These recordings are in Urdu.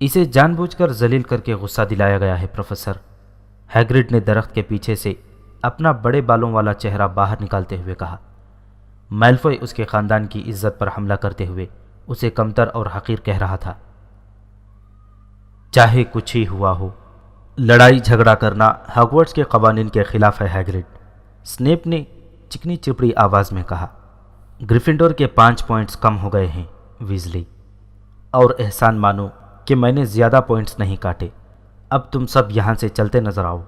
اسے جان بوجھ کر ذلیل کر کے غصہ دلایا گیا ہے پروفیسر، ہیگرڈ نے درخت کے پیچھے سے اپنا بڑے بالوں والا چہرہ باہر نکالتے ہوئے کہا۔ میلفوئی اس کے خاندان کی عزت پر حملہ کرتے ہوئے اسے کمتر اور حقیر کہہ رہا تھا۔ چاہے کچھ ہی ہوا ہو، لڑائی جھگڑا کرنا ہاگورٹس کے قوانین کے خلاف ہے ہیگرڈ، اسنیپ نے چکنی چپڑی آواز میں کہا۔ گریفنڈور کے 5 پوائنٹس کم ہو گئے ہیں ویزلی، اور احسان مانو کہ میں نے زیادہ پوائنٹس نہیں کاٹے۔ اب تم سب یہاں سے چلتے نظر آؤ۔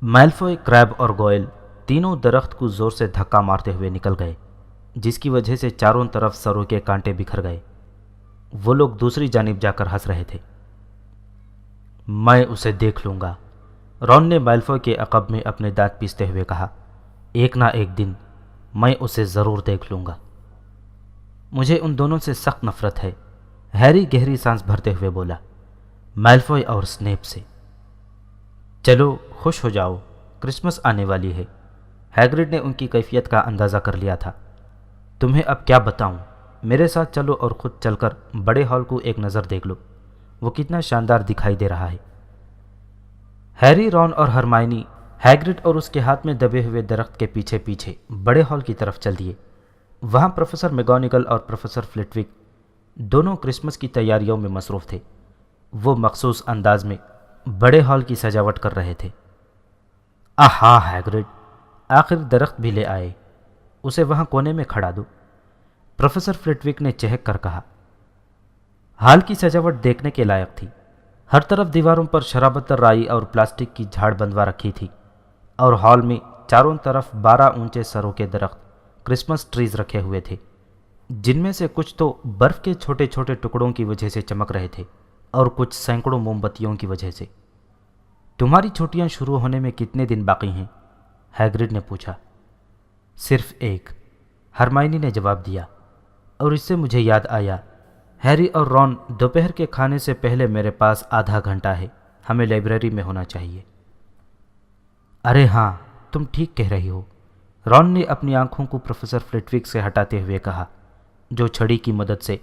میلفوئی، کریب اور گوئل تینوں درخت کو زور سے دھکا مارتے ہوئے نکل گئے، جس کی وجہ سے چاروں طرف سروں کے کانٹے بکھر گئے۔ وہ لوگ دوسری جانب جا کر ہنس رہے تھے۔ میں اسے دیکھ لوں گا، رون نے میلفوئی کے عقب میں اپنے دانت پیستے ہوئے کہا۔ ایک نہ ایک دن میں اسے ضرور دیکھ لوں گا۔ مجھے ان دونوں سے سخت نفرت ہے، ہیری گہری سانس بھرتے ہوئے بولا، میلفوئی اور اسنیپ سے۔ چلو خوش ہو جاؤ، کرسمس آنے والی ہے۔ ہیگرڈ نے ان کی کیفیت کا اندازہ کر لیا تھا۔ تمہیں اب کیا بتاؤں، میرے ساتھ چلو اور خود چل کر بڑے ہال کو ایک نظر دیکھ لو، وہ کتنا شاندار دکھائی دے رہا ہے۔ ہیری، رون اور ہرمائنی ہیگرڈ اور اس کے ہاتھ میں دبے ہوئے درخت کے پیچھے پیچھے بڑے ہال کی طرف چل دیے۔ وہاں پروفیسر میگونگل اور پروفیسر فلٹوک دونوں کرسمس کی تیاریوں میں مصروف تھے۔ وہ مخصوص انداز میں بڑے ہال کی سجاوٹ کر رہے تھے۔ آہا ہیگرڈ، آخر درخت بھی لے آئے، اسے وہاں کونے میں کھڑا دو، پروفیسر فلٹوک نے چہک کر کہا۔ ہال کی سجاوٹ دیکھنے کے لائق تھی۔ ہر طرف دیواروں پر شرابتر رائی اور پلاسٹک کی جھاڑ بندوا رکھی تھی، اور ہال میں چاروں طرف 12 اونچے سروں کے درخت کرسمس ٹریز رکھے ہوئے تھے، جن میں سے کچھ تو برف کے چھوٹے چھوٹے ٹکڑوں کی وجہ سے چمک رہے تھے اور کچھ سینکڑوں موم بتیوں کی وجہ سے۔ تمہاری چھٹیاں شروع ہونے میں کتنے دن باقی ہیں؟ ہیگرڈ نے پوچھا۔ صرف ایک، ہرمائنی نے جواب دیا، اور اس سے مجھے یاد آیا، ہیری اور رون، دوپہر کے کھانے سے پہلے میرے پاس آدھا گھنٹہ ہے، ہمیں لائبریری میں ہونا چاہیے۔ ارے ہاں، تم ٹھیک کہہ رہی ہو، رون نے اپنی آنکھوں کو پروفیسر فلٹوک سے ہٹاتے ہوئے کہا، جو چھڑی کی مدد سے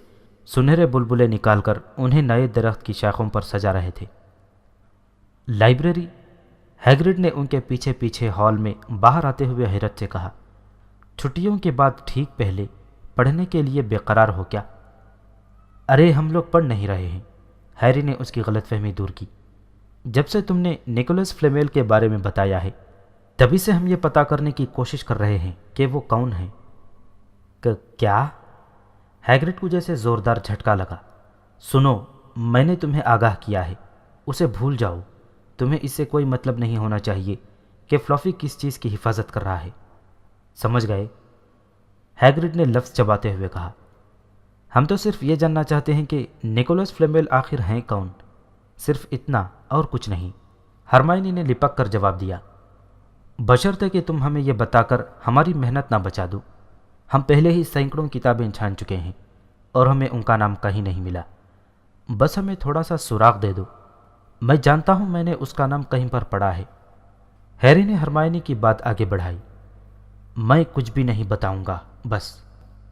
سنہرے بلبلے نکال کر انہیں نئے درخت کی شاخوں پر سجا رہے تھے۔ لائبریری؟ ہیگرڈ نے ان کے پیچھے پیچھے ہال میں باہر آتے ہوئے حیرت سے کہا۔ چھٹیوں کے بعد ٹھیک پہلے پڑھنے کے لیے بے قرار ہو کیا؟ ارے ہم لوگ پڑھ نہیں رہے ہیں، ہیری نے اس کی غلط فہمی دور کی۔ جب سے تم نے نیکولس فلیمیل کے بارے میں بتایا ہے، تبھی سے ہم یہ پتہ کرنے کی کوشش کر رہے ہیں کہ وہ کون ہیں۔ کیا؟ ہیگرڈ کو جیسے زوردار جھٹکا لگا۔ سنو، میں نے تمہیں آگاہ کیا ہے، اسے بھول جاؤ، تمہیں اس سے کوئی مطلب نہیں ہونا چاہیے کہ فلافی کس چیز کی حفاظت کر رہا ہے، سمجھ گئے؟ ہیگرڈ نے لفظ چباتے ہوئے کہا۔ ہم تو صرف یہ جاننا چاہتے ہیں کہ نیکولس فلیمیل آخر ہیں کون، صرف اتنا اور کچھ نہیں، ہرمائنی نے لپک کر جواب دیا۔ بشرطے کہ تم ہمیں یہ بتا کر ہماری محنت نہ بچا دو، ہم پہلے ہی سینکڑوں کتابیں چھان چکے ہیں اور ہمیں ان کا نام کہیں نہیں ملا، بس ہمیں تھوڑا سا سراغ دے دو، میں جانتا ہوں میں نے اس کا نام کہیں پر پڑھا ہے۔ ہیری نے ہرمائنی کی بات آگے بڑھائی۔ میں کچھ بھی نہیں بتاؤں گا بس،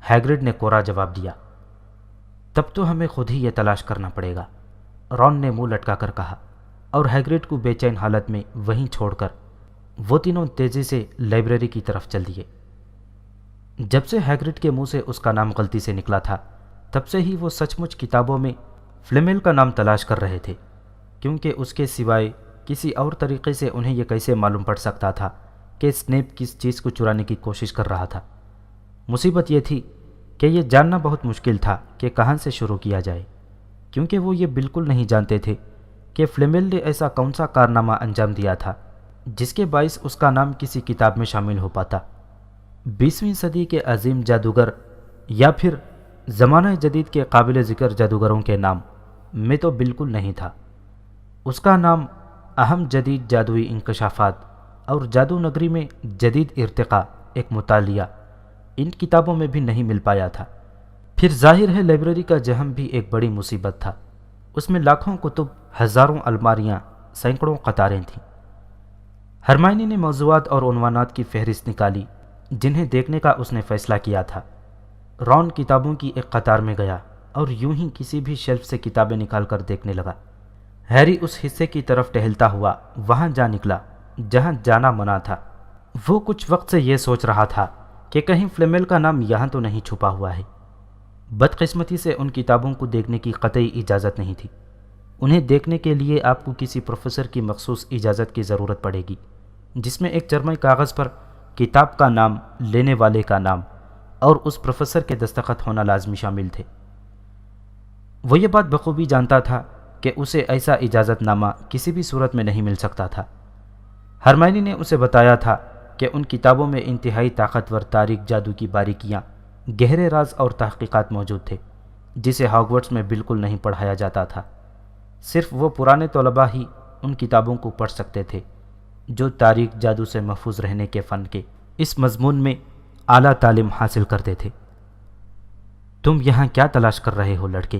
ہیگرڈ نے کوڑا جواب دیا۔ تب تو ہمیں خود ہی یہ تلاش کرنا پڑے گا، رون نے منہ لٹکا کر کہا، اور ہیگرڈ کو بے چین حالت میں وہیں چھوڑ کر وہ تینوں تیزی سے لائبریری کی طرف چل دیے۔ جب سے ہیگرڈ کے منہ سے اس کا نام غلطی سے نکلا تھا، تب سے ہی وہ سچ مچ کتابوں میں فلیمیل کا نام تلاش کر رہے تھے، کیونکہ اس کے سوائے کسی اور طریقے سے انہیں یہ کیسے معلوم پڑ سکتا تھا کہ اسنیپ کس چیز کو چرانے کی کوشش کر رہا تھا۔ مصیبت یہ تھی کہ یہ جاننا بہت مشکل تھا کہ کہاں سے شروع کیا جائے، کیونکہ وہ یہ بالکل نہیں جانتے تھے کہ فلیمیل نے ایسا کون سا کارنامہ انجام دیا تھا جس کے باعث اس کا نام کسی کتاب میں شامل ہو پاتا۔ 20ویں صدی کے عظیم جادوگر یا پھر زمانہ جدید کے قابل ذکر جادوگروں کے نام میں تو بالکل نہیں تھا۔ اس کا نام اہم جدید جادوئی انکشافات اور جادو نگری میں جدید ارتقاء ایک مطالعہ ان کتابوں میں بھی نہیں مل پایا تھا۔ پھر ظاہر ہے لائبریری کا جہم بھی ایک بڑی مصیبت تھا، اس میں لاکھوں کتب، ہزاروں الماریاں، سینکڑوں قطاریں تھیں۔ ہرمائنی نے موضوعات اور عنوانات کی فہرست نکالی جنہیں دیکھنے کا اس نے فیصلہ کیا تھا۔ رون کتابوں کی ایک قطار میں گیا اور یوں ہی کسی بھی شیلف سے کتابیں نکال کر دیکھنے لگا۔ ہیری اس حصے کی طرف ٹہلتا ہوا وہاں جا نکلا جہاں جانا منع تھا۔ وہ کچھ وقت سے یہ سوچ رہا تھا کہ کہیں فلیمیل کا نام یہاں تو نہیں چھپا ہوا ہے۔ بدقسمتی سے ان کتابوں کو دیکھنے کی قطعی اجازت نہیں تھی۔ انہیں دیکھنے کے لیے آپ کو کسی پروفیسر کی مخصوص اجازت کی ضرورت پڑے گی، جس میں ایک چرمائی کاغذ پر کتاب کا نام، لینے والے کا نام اور اس پروفیسر کے دستخط ہونا لازمی شامل تھے۔ وہ یہ بات بخوبی جانتا تھا کہ اسے ایسا اجازت نامہ کسی بھی صورت میں نہیں مل سکتا تھا۔ ہرمائنی نے اسے بتایا تھا کہ ان کتابوں میں انتہائی طاقتور تاریک جادو کی باریکیاں، گہرے راز اور تحقیقات موجود تھے جسے ہاگورٹس میں بالکل نہیں پڑھایا جاتا تھا۔ صرف وہ پرانے طلباء ہی ان کتابوں کو پڑھ سکتے تھے جو تاریک جادو سے محفوظ رہنے کے فن کے اس مضمون میں اعلیٰ تعلیم حاصل کرتے تھے۔ تم یہاں کیا تلاش کر رہے ہو لڑکے؟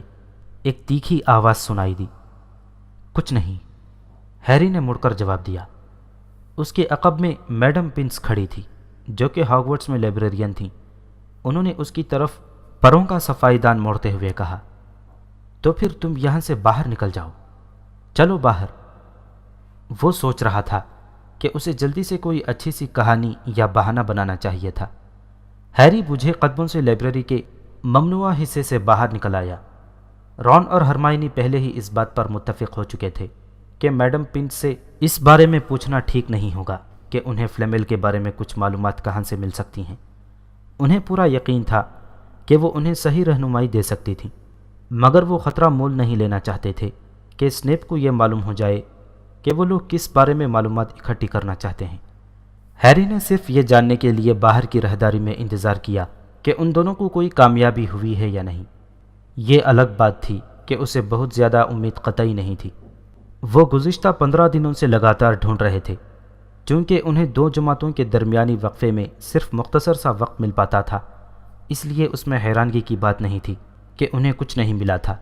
ایک تیکھی آواز سنائی دی۔ کچھ نہیں، ہیری نے مڑ کر جواب دیا۔ اس کے عقب میں میڈم پنس کھڑی تھی جو کہ ہاگورٹس میں لائبریرین تھیں۔ انہوں نے اس کی طرف پروں کا صفائی دان موڑتے ہوئے کہا، تو پھر تم یہاں سے باہر نکل جاؤ، چلو باہر۔ وہ سوچ رہا تھا کہ اسے جلدی سے کوئی اچھی سی کہانی یا بہانہ بنانا چاہیے تھا۔ ہیری بجھے قدموں سے لائبریری کے ممنوعہ حصے سے باہر نکل آیا۔ رون اور ہرمائنی پہلے ہی اس بات پر متفق ہو چکے تھے کہ میڈم پنس سے اس بارے میں پوچھنا ٹھیک نہیں ہوگا کہ انہیں فلیمیل کے بارے میں کچھ معلومات کہاں سے مل سکتی ہیں۔ انہیں پورا یقین تھا کہ وہ انہیں صحیح رہنمائی دے سکتی تھی، مگر وہ خطرہ مول نہیں لینا چاہتے تھے کہ سنیپ کو یہ معلوم ہو جائے کہ وہ لوگ کس بارے میں معلومات اکٹھی کرنا چاہتے ہیں۔ ہیری نے صرف یہ جاننے کے لیے باہر کی راہداری میں انتظار کیا کہ ان دونوں کو کوئی کامیابی ہوئی ہے یا نہیں۔ یہ الگ بات تھی کہ اسے بہت زیادہ امید قطعی نہیں تھی۔ وہ گزشتہ 15 دنوں سے لگاتار ڈھونڈ رہے تھے، چونکہ انہیں 2 جماعتوں کے درمیانی وقفے میں صرف مختصر سا وقت مل پاتا تھا، اس لیے اس میں حیرانگی کی بات نہیں تھی کہ انہیں کچھ نہیں ملا تھا۔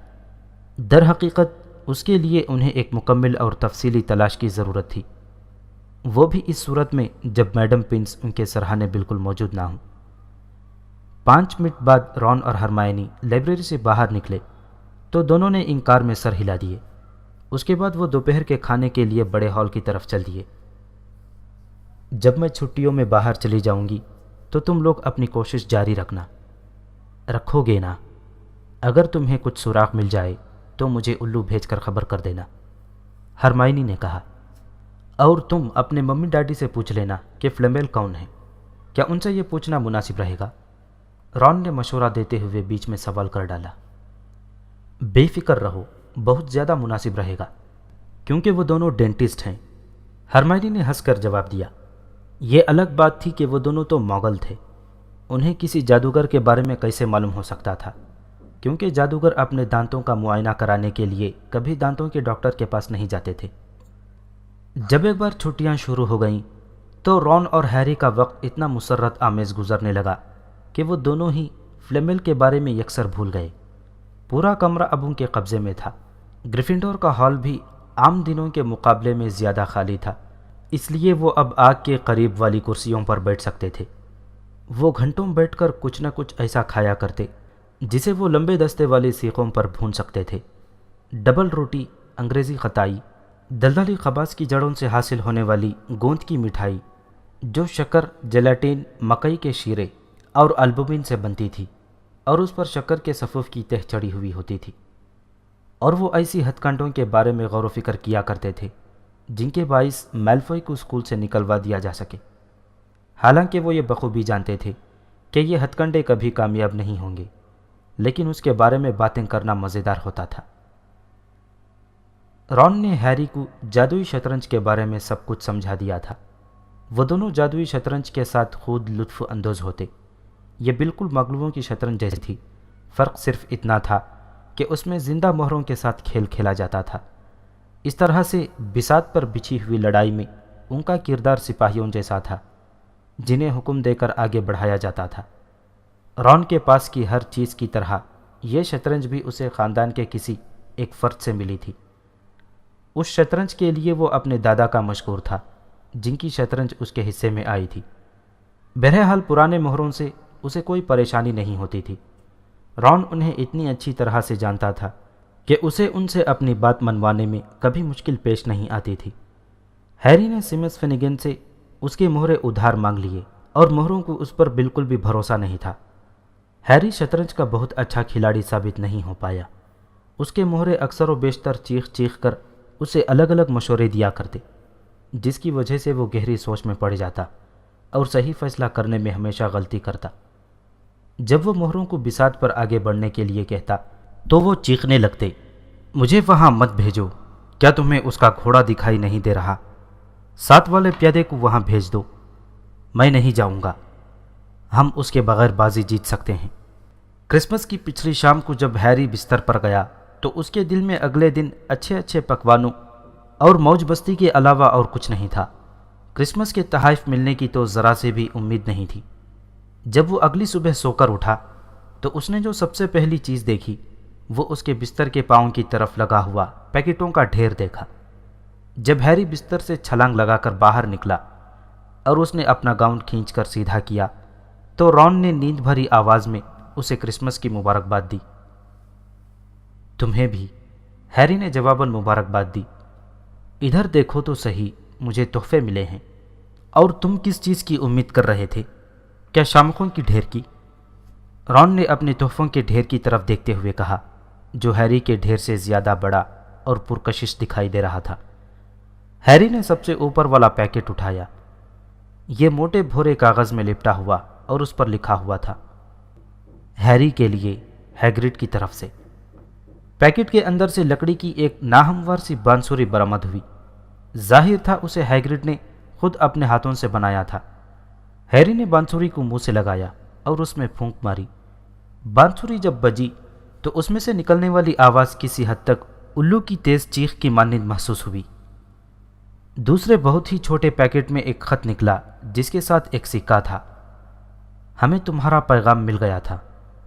در حقیقت اس کے لیے انہیں ایک مکمل اور تفصیلی تلاش کی ضرورت تھی، وہ بھی اس صورت میں جب میڈم پنس ان کے سرہانے بالکل موجود نہ ہوں۔ 5 منٹ بعد رون اور ہرمائنی لائبریری سے باہر نکلے تو دونوں نے انکار میں سر ہلا دیے۔ اس کے بعد وہ دوپہر کے کھانے کے لیے بڑے ہال کی طرف چل دیے۔ جب میں چھٹیوں میں باہر چلی جاؤں گی تو تم لوگ اپنی کوشش جاری رکھو گے نا؟ اگر تمہیں کچھ سراغ مل جائے تو مجھے الو بھیج کر خبر کر دینا، ہرمائنی نے کہا۔ اور تم اپنے ممی ڈیڈی سے پوچھ لینا کہ فلیمیل کون ہے۔ کیا ان سے یہ پوچھنا مناسب رہے گا؟ رون نے مشورہ دیتے ہوئے بیچ میں سوال کر ڈالا۔ بے فکر رہو، بہت زیادہ مناسب رہے گا، کیونکہ وہ دونوں ڈینٹسٹ ہیں، ہرمائنی نے ہنس کر جواب دیا۔ یہ الگ بات تھی کہ وہ دونوں تو موغل تھے، انہیں کسی جادوگر کے بارے میں کیسے معلوم ہو سکتا تھا، کیونکہ جادوگر اپنے دانتوں کا معائنہ کرانے کے لیے کبھی دانتوں کے ڈاکٹر کے پاس نہیں جاتے تھے۔ جب ایک بار چھٹیاں شروع ہو گئیں تو رون اور ہیری کا وقت اتنا مسرت آمیز گزرنے لگا کہ وہ دونوں ہی فلیمیل کے بارے میں یکسر بھول گئے۔ پورا کمرہ اب ان کے قبضے میں تھا۔ گریفنڈور کا ہال بھی عام دنوں کے مقابلے میں زیادہ خالی تھا، اس لیے وہ اب آگ کے قریب والی کرسیوں پر بیٹھ سکتے تھے۔ وہ گھنٹوں بیٹھ کر کچھ نہ کچھ ایسا کھایا کرتے جسے وہ لمبے دستے والی سیخوں پر بھون سکتے تھے۔ ڈبل روٹی، انگریزی خطائی، دلدلی خباز کی جڑوں سے حاصل ہونے والی گوند کی مٹھائی جو شکر، جیلاٹین، مکئی کے شیرے اور البومین سے بنتی تھی اور اس پر شکر کے صفوف کی تہ چڑھی ہوئی ہوتی تھی، اور وہ ایسی ہتھ کنڈوں کے بارے میں غور و فکر کیا کرتے تھے جن کے باعث میلفوئی کو اسکول سے نکلوا دیا جا سکے، حالانکہ وہ یہ بخوبی جانتے تھے کہ یہ ہتھ کنڈے کبھی کامیاب نہیں ہوں گے، لیکن اس کے بارے میں باتیں کرنا مزیدار ہوتا تھا۔ رون نے ہیری کو جادوئی شطرنج کے بارے میں سب کچھ سمجھا دیا تھا۔ وہ دونوں جادوئی شطرنج کے ساتھ خود لطف اندوز ہوتے۔ یہ بالکل مغلوبوں کی شطرنج جیسی تھی، فرق صرف اتنا تھا کہ اس میں زندہ مہروں کے ساتھ کھیل کھیلا جاتا تھا۔ اس طرح سے بساط پر بچھی ہوئی لڑائی میں ان کا کردار سپاہیوں جیسا تھا جنہیں حکم دے کر آگے بڑھایا جاتا تھا۔ رون کے پاس کی ہر چیز کی طرح یہ شطرنج بھی اسے خاندان کے کسی ایک فرد سے ملی تھی۔ اس شطرنج کے لیے وہ اپنے دادا کا مشکور تھا جن کی شطرنج اس کے حصے میں آئی تھی۔ بہرحال پرانے مہروں سے اسے کوئی پریشانی نہیں ہوتی تھی۔ رون انہیں اتنی اچھی طرح سے جانتا تھا کہ اسے ان سے اپنی بات منوانے میں کبھی مشکل پیش نہیں آتی تھی۔ ہیری نے سیمس فینیگن سے اس کے مہرے ادھار مانگ لیے اور مہروں کو اس پر بالکل بھی بھروسہ نہیں تھا۔ ہیری شطرنج کا بہت اچھا کھلاڑی ثابت نہیں ہو پایا۔ اس کے مہرے اکثر و بیشتر چیخ چیخ کر اسے الگ الگ مشورے دیا کرتے، جس کی وجہ سے وہ گہری سوچ میں پڑ جاتا اور صحیح فیصلہ کرنے میں ہمیشہ غلطی کرتا۔ جب وہ مہروں کو بساط پر آگے بڑھنے کے لیے کہتا تو وہ چیخنے لگتے، مجھے وہاں مت بھیجو، کیا تمہیں اس کا گھوڑا دکھائی نہیں دے رہا؟ ساتھ والے پیادے کو وہاں بھیج دو، میں نہیں جاؤں گا، ہم اس کے بغیر بازی جیت سکتے ہیں۔ کرسمس کی پچھلی شام کو جب ہیری بستر پر گیا تو اس کے دل میں اگلے دن اچھے اچھے پکوانوں اور موج مستی کے علاوہ اور کچھ نہیں تھا۔ کرسمس کے تحائف ملنے کی تو ذرا سے بھی امید نہیں تھی۔ جب وہ اگلی صبح سو کر اٹھا تو اس نے جو سب سے پہلی چیز دیکھی وہ اس کے بستر کے پاؤں کی طرف لگا ہوا پیکٹوں کا ڈھیر دیکھا۔ جب ہیری بستر سے چھلانگ لگا کر باہر نکلا اور اس نے اپنا گاؤن کھینچ کر سیدھا کیا تو رون نے نیند بھری آواز میں اسے کرسمس کی مبارکباد دی۔ تمہیں بھی، ہیری نے جواباً مبارکباد دی۔ ادھر دیکھو تو صحیح، مجھے تحفے ملے ہیں۔ اور تم کس چیز کی امید کر رہے تھے؟ کیا شامخوں کی ڈھیر کی؟ رون نے اپنے تحفوں کے ڈھیر کی طرف دیکھتے ہوئے کہا، جو ہیری کے ڈھیر سے زیادہ بڑا اور پرکشش دکھائی دے رہا تھا۔ ہیری نے سب سے اوپر والا پیکٹ اٹھایا۔ یہ موٹے بھورے کاغذ میں لپٹا ہوا اور اس پر لکھا ہوا تھا، ہیری کے لیے، ہیگرڈ کی طرف سے۔ پیکٹ کے اندر سے لکڑی کی ایک ناہموار سی بانسری برآمد ہوئی۔ ظاہر تھا اسے ہیگرڈ نے خود اپنے ہاتھوں سے بنایا تھا۔ ہیری نے بانسری کو منہ سے لگایا اور اس میں پھونک ماری۔ بانسری جب بجی تو اس میں سے نکلنے والی آواز کسی حد تک الو کی تیز چیخ کی مانند محسوس ہوئی۔ دوسرے بہت ہی چھوٹے پیکٹ میں ایک خط نکلا جس کے ساتھ ایک سکہ تھا۔ ہمیں تمہارا پیغام مل گیا تھا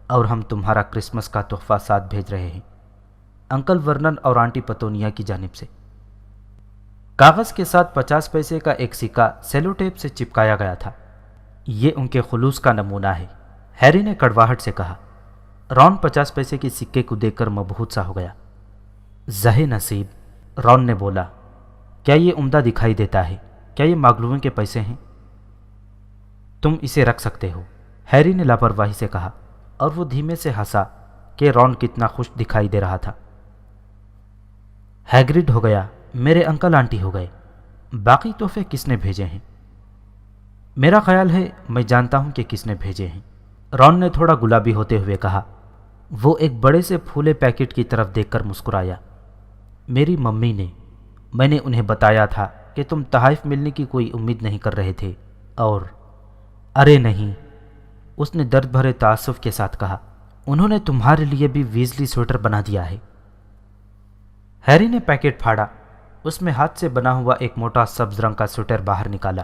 اور ہم تمہارا کرسمس کا تحفہ ساتھ بھیج رہے ہیں، انکل ورنن اور آنٹی پتونیا کی جانب سے۔ کاغذ کے ساتھ 50 پیسے کا ایک سکہ سیلو ٹیپ سے چپکایا گیا تھا۔ یہ ان کے خلوص کا نمونہ ہے، ہیری نے کڑواہٹ سے کہا۔ رون 50 پیسے کے سکے کو دیکھ کر مبہوت سا ہو گیا۔ زہ نصیب، رون نے بولا، کیا یہ عمدہ دکھائی دیتا ہے؟ کیا یہ ماگلووں کے پیسے ہیں؟ تم اسے رکھ سکتے ہو، ہیری نے لاپرواہی سے کہا، اور وہ دھیمے سے ہنسا کہ رون کتنا خوش دکھائی دے رہا تھا۔ ہیگرڈ ہو گیا، میرے انکل آنٹی ہو گئے، باقی تحفے کس نے بھیجے ہیں؟ میرا خیال ہے میں جانتا ہوں کہ کس نے بھیجے ہیں، رون نے تھوڑا گلابی ہوتے ہوئے کہا۔ وہ ایک بڑے سے پھولے پیکٹ کی طرف دیکھ کر مسکرایا۔ میری ممی نے، میں نے انہیں بتایا تھا کہ تم تحائف ملنے کی کوئی امید نہیں کر رہے تھے، اور ارے نہیں، اس نے درد بھرے تعصب کے ساتھ کہا، انہوں نے تمہارے لیے بھی ویزلی سویٹر بنا دیا ہے۔ ہیری نے پیکٹ پھاڑا، اس میں ہاتھ سے بنا ہوا ایک موٹا سبز رنگ کا سویٹر باہر نکالا۔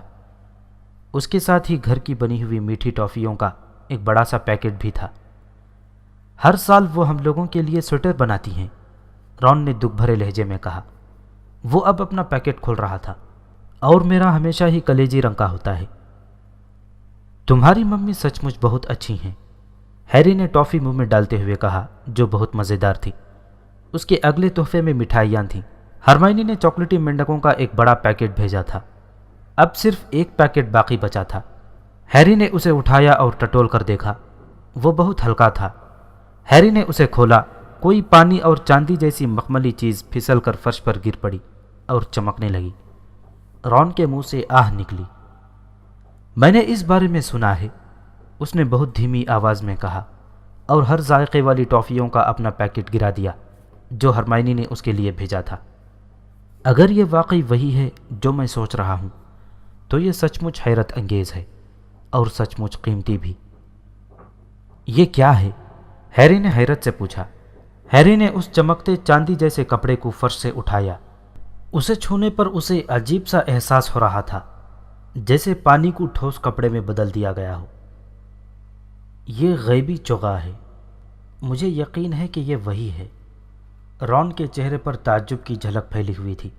اس کے ساتھ ہی گھر کی بنی ہوئی میٹھی ٹافیوں کا ایک بڑا سا پیکٹ بھی تھا۔ ہر سال وہ ہم لوگوں کے لیے سویٹر بناتی ہیں، رون نے دکھ بھرے لہجے میں کہا۔ وہ اب اپنا پیکٹ کھول رہا تھا، اور میرا ہمیشہ ہی کلیجی رنگ کا ہوتا ہے۔ تمہاری ممی سچ مچ بہت اچھی ہیں، ہیری نے ٹافی منہ میں ڈالتے ہوئے کہا، جو بہت مزیدار تھی۔ اس کے اگلے تحفے میں مٹھائیاں تھیں۔ ہرمائنی نے چاکلیٹی مینڈکوں کا ایک بڑا پیکٹ بھیجا تھا۔ اب صرف ایک پیکٹ باقی بچا تھا۔ ہیری نے اسے اٹھایا اور ٹٹول کر دیکھا، وہ بہت ہلکا تھا۔ ہیری نے اسے کھولا، کوئی پانی اور چاندی جیسی مخملی چیز پھسل کر فرش پر گر پڑی اور چمکنے لگی۔ رون کے منہ سے آہ نکلی۔ میں نے اس بارے میں سنا ہے، اس نے بہت دھیمی آواز میں کہا، اور ہر ذائقے والی ٹافیوں کا اپنا پیکٹ گرا دیا جو ہرمائنی نے اس کے لیے بھیجا تھا۔ اگر یہ واقعی وہی ہے جو میں سوچ رہا ہوں تو یہ سچ مچ حیرت انگیز ہے، اور سچ مچ قیمتی بھی۔ یہ کیا ہے؟ ہیری نے حیرت سے پوچھا۔ ہیری نے اس چمکتے چاندی جیسے کپڑے کو فرش سے اٹھایا۔ اسے چھونے پر اسے عجیب سا احساس ہو رہا تھا، جیسے پانی کو ٹھوس کپڑے میں بدل دیا گیا ہو۔ یہ غیبی چوغا ہے، مجھے یقین ہے کہ یہ وہی ہے۔ رون کے چہرے پر تعجب کی جھلک پھیلی ہوئی تھی۔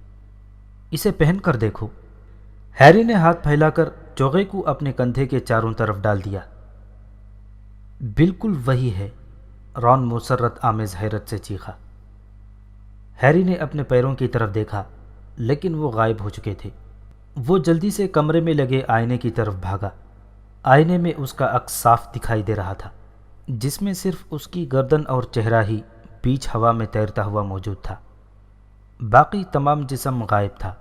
اسے پہن کر دیکھو۔ ہیری نے ہاتھ پھیلا کر چوغے کو اپنے کندھے کے چاروں طرف ڈال دیا۔ بالکل وہی ہے، رون مسرت آمیز حیرت سے چیخا۔ ہیری نے اپنے پیروں کی طرف دیکھا لیکن وہ غائب ہو چکے تھے۔ وہ جلدی سے کمرے میں لگے آئینے کی طرف بھاگا۔ آئینے میں اس کا عکس صاف دکھائی دے رہا تھا، جس میں صرف اس کی گردن اور چہرہ ہی بیچ ہوا میں تیرتا ہوا موجود تھا، باقی تمام جسم غائب تھا۔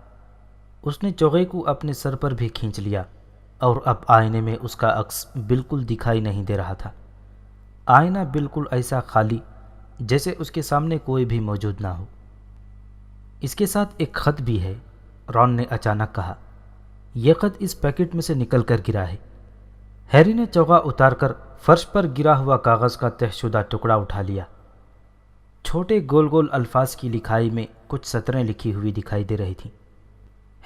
اس نے چوغے کو اپنے سر پر بھی کھینچ لیا اور اب آئینے میں اس کا عکس بالکل دکھائی نہیں دے رہا تھا۔ آئینہ بالکل ایسا خالی جیسے اس کے سامنے کوئی بھی موجود نہ ہو۔ اس کے ساتھ ایک خط بھی ہے، رون نے اچانک کہا۔ یہ خط اس پیکٹ میں سے نکل کر گرا ہے۔ ہیری نے چوغا اتار کر فرش پر گرا ہوا کاغذ کا تہ شدہ ٹکڑا اٹھا لیا۔ چھوٹے گول گول الفاظ کی لکھائی میں کچھ سطریں لکھی ہوئی دکھائی دے رہی تھیں۔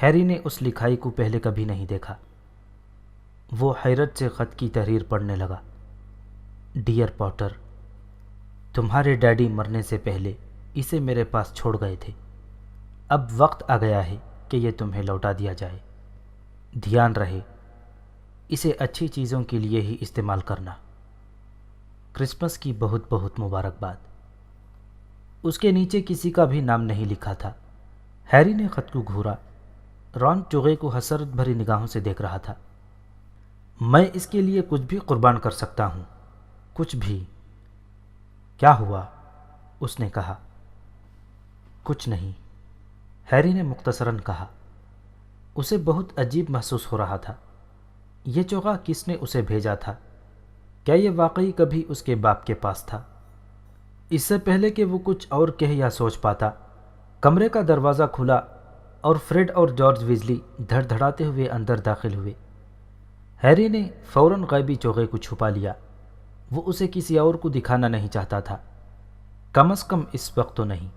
ہیری نے اس لکھائی کو پہلے کبھی نہیں دیکھا۔ وہ حیرت سے خط کی تحریر پڑھنے لگا۔ ڈیئر پاٹر، تمہارے ڈیڈی مرنے سے پہلے اسے میرے پاس چھوڑ گئے تھے۔ اب وقت آ گیا ہے کہ یہ تمہیں لوٹا دیا جائے۔ دھیان رہے اسے اچھی چیزوں کے لیے ہی استعمال کرنا۔ کرسمس کی بہت بہت مبارکباد۔ اس کے نیچے کسی کا بھی نام نہیں لکھا تھا۔ ہیری نے خط کو گھورا۔ رون چوغے کو حسرت بھری نگاہوں سے دیکھ رہا تھا۔ میں اس کے لیے کچھ بھی قربان کر سکتا ہوں، کچھ بھی۔ کیا ہوا؟ اس نے کہا۔ کچھ نہیں، ہیری نے مختصراً کہا۔ اسے بہت عجیب محسوس ہو رہا تھا۔ یہ چوغا کس نے اسے بھیجا تھا؟ کیا یہ واقعی کبھی اس کے باپ کے پاس تھا؟ اس سے پہلے کہ وہ کچھ اور کہہ یا سوچ پاتا، کمرے کا دروازہ کھلا اور فریڈ اور جارج ویزلی دھڑ دھڑاتے ہوئے اندر داخل ہوئے۔ ہیری نے فوراً غائبی چوغے کو چھپا لیا۔ وہ اسے کسی اور کو دکھانا نہیں چاہتا تھا، کم از کم اس وقت تو نہیں۔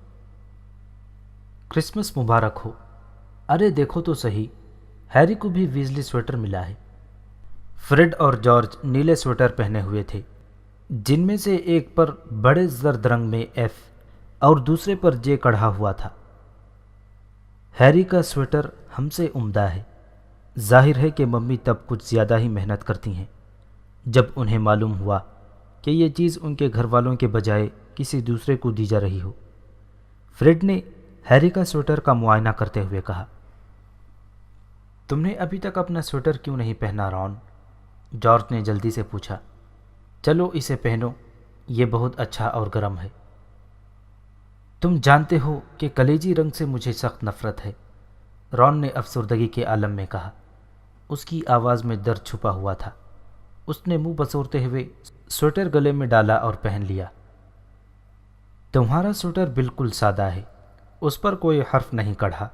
کرسمس مبارک ہو۔ ارے دیکھو تو صحیح، ہیری کو بھی ویزلی سویٹر ملا ہے۔ فریڈ اور جارج نیلے سویٹر پہنے ہوئے تھے، جن میں سے ایک پر بڑے زرد رنگ میں ایف اور دوسرے پر جے کڑھا ہوا تھا۔ ہیری کا سویٹر ہم سے عمدہ ہے۔ ظاہر ہے کہ ممی تب کچھ زیادہ ہی محنت کرتی ہیں جب انہیں معلوم ہوا کہ یہ چیز ان کے گھر والوں کے بجائے کسی دوسرے کو دی جا رہی ہو۔ فریڈ نے ہیری کا سویٹر کا معائنہ کرتے ہوئے کہا۔ تم نے ابھی تک اپنا سویٹر کیوں نہیں پہنا رون؟ جارج نے جلدی سے پوچھا۔ چلو اسے پہنو، یہ بہت اچھا اور گرم ہے۔ تم جانتے ہو کہ کلیجی رنگ سے مجھے سخت نفرت ہے، رون نے افسردگی کے عالم میں کہا۔ اس کی آواز میں درد چھپا ہوا تھا۔ اس نے منہ بسورتے ہوئے سویٹر گلے میں ڈالا اور پہن لیا۔ تمہارا سویٹر بالکل سادہ ہے، اس پر کوئی حرف نہیں کڑھا،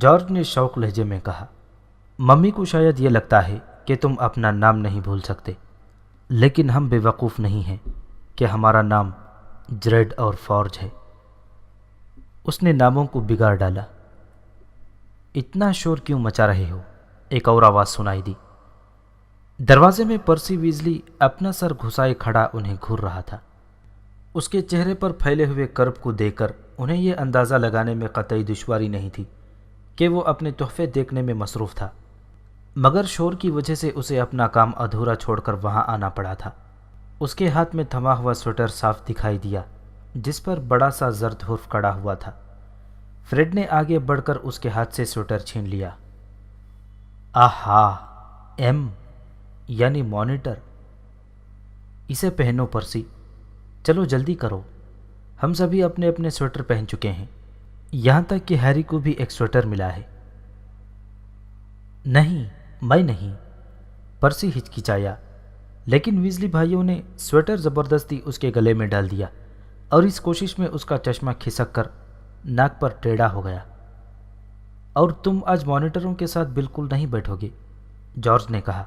جارج نے شوق لہجے میں کہا۔ ممی کو شاید یہ لگتا ہے کہ تم اپنا نام نہیں بھول سکتے، لیکن ہم بے وقوف نہیں ہیں کہ ہمارا نام جریڈ اور فارج ہے۔ اس نے ناموں کو بگاڑ ڈالا۔ اتنا شور کیوں مچا رہے ہو؟ ایک اور آواز سنائی دی۔ دروازے میں پرسی ویزلی اپنا سر گھسائے کھڑا انہیں گھور رہا تھا۔ اس کے چہرے پر پھیلے ہوئے کرب کو دیکھ کر انہیں یہ اندازہ لگانے میں قطعی دشواری نہیں تھی کہ وہ اپنے تحفے دیکھنے میں مصروف تھا، مگر شور کی وجہ سے اسے اپنا کام ادھورا چھوڑ کر وہاں آنا پڑا تھا۔ اس کے ہاتھ میں تھما ہوا سویٹر صاف دکھائی دیا، جس پر بڑا سا زرد حرف کڑا ہوا تھا۔ فریڈ نے آگے بڑھ کر اس کے ہاتھ سے سویٹر چھین لیا۔ آہا، ایم یعنی مانیٹر۔ اسے پہنو پرسی، چلو جلدی کرو، ہم سبھی اپنے اپنے سویٹر پہن چکے ہیں، یہاں تک کہ ہیری کو بھی ایک سویٹر ملا ہے۔ نہیں، میں نہیں، پرسی ہچکچایا، لیکن ویزلی بھائیوں نے سویٹر زبردستی اس کے گلے میں ڈال دیا اور اس کوشش میں اس کا چشمہ کھسک کر ناک پر ٹیڑھا ہو گیا۔ اور تم آج مانیٹروں کے ساتھ بالکل نہیں بیٹھو گے، جارج نے کہا۔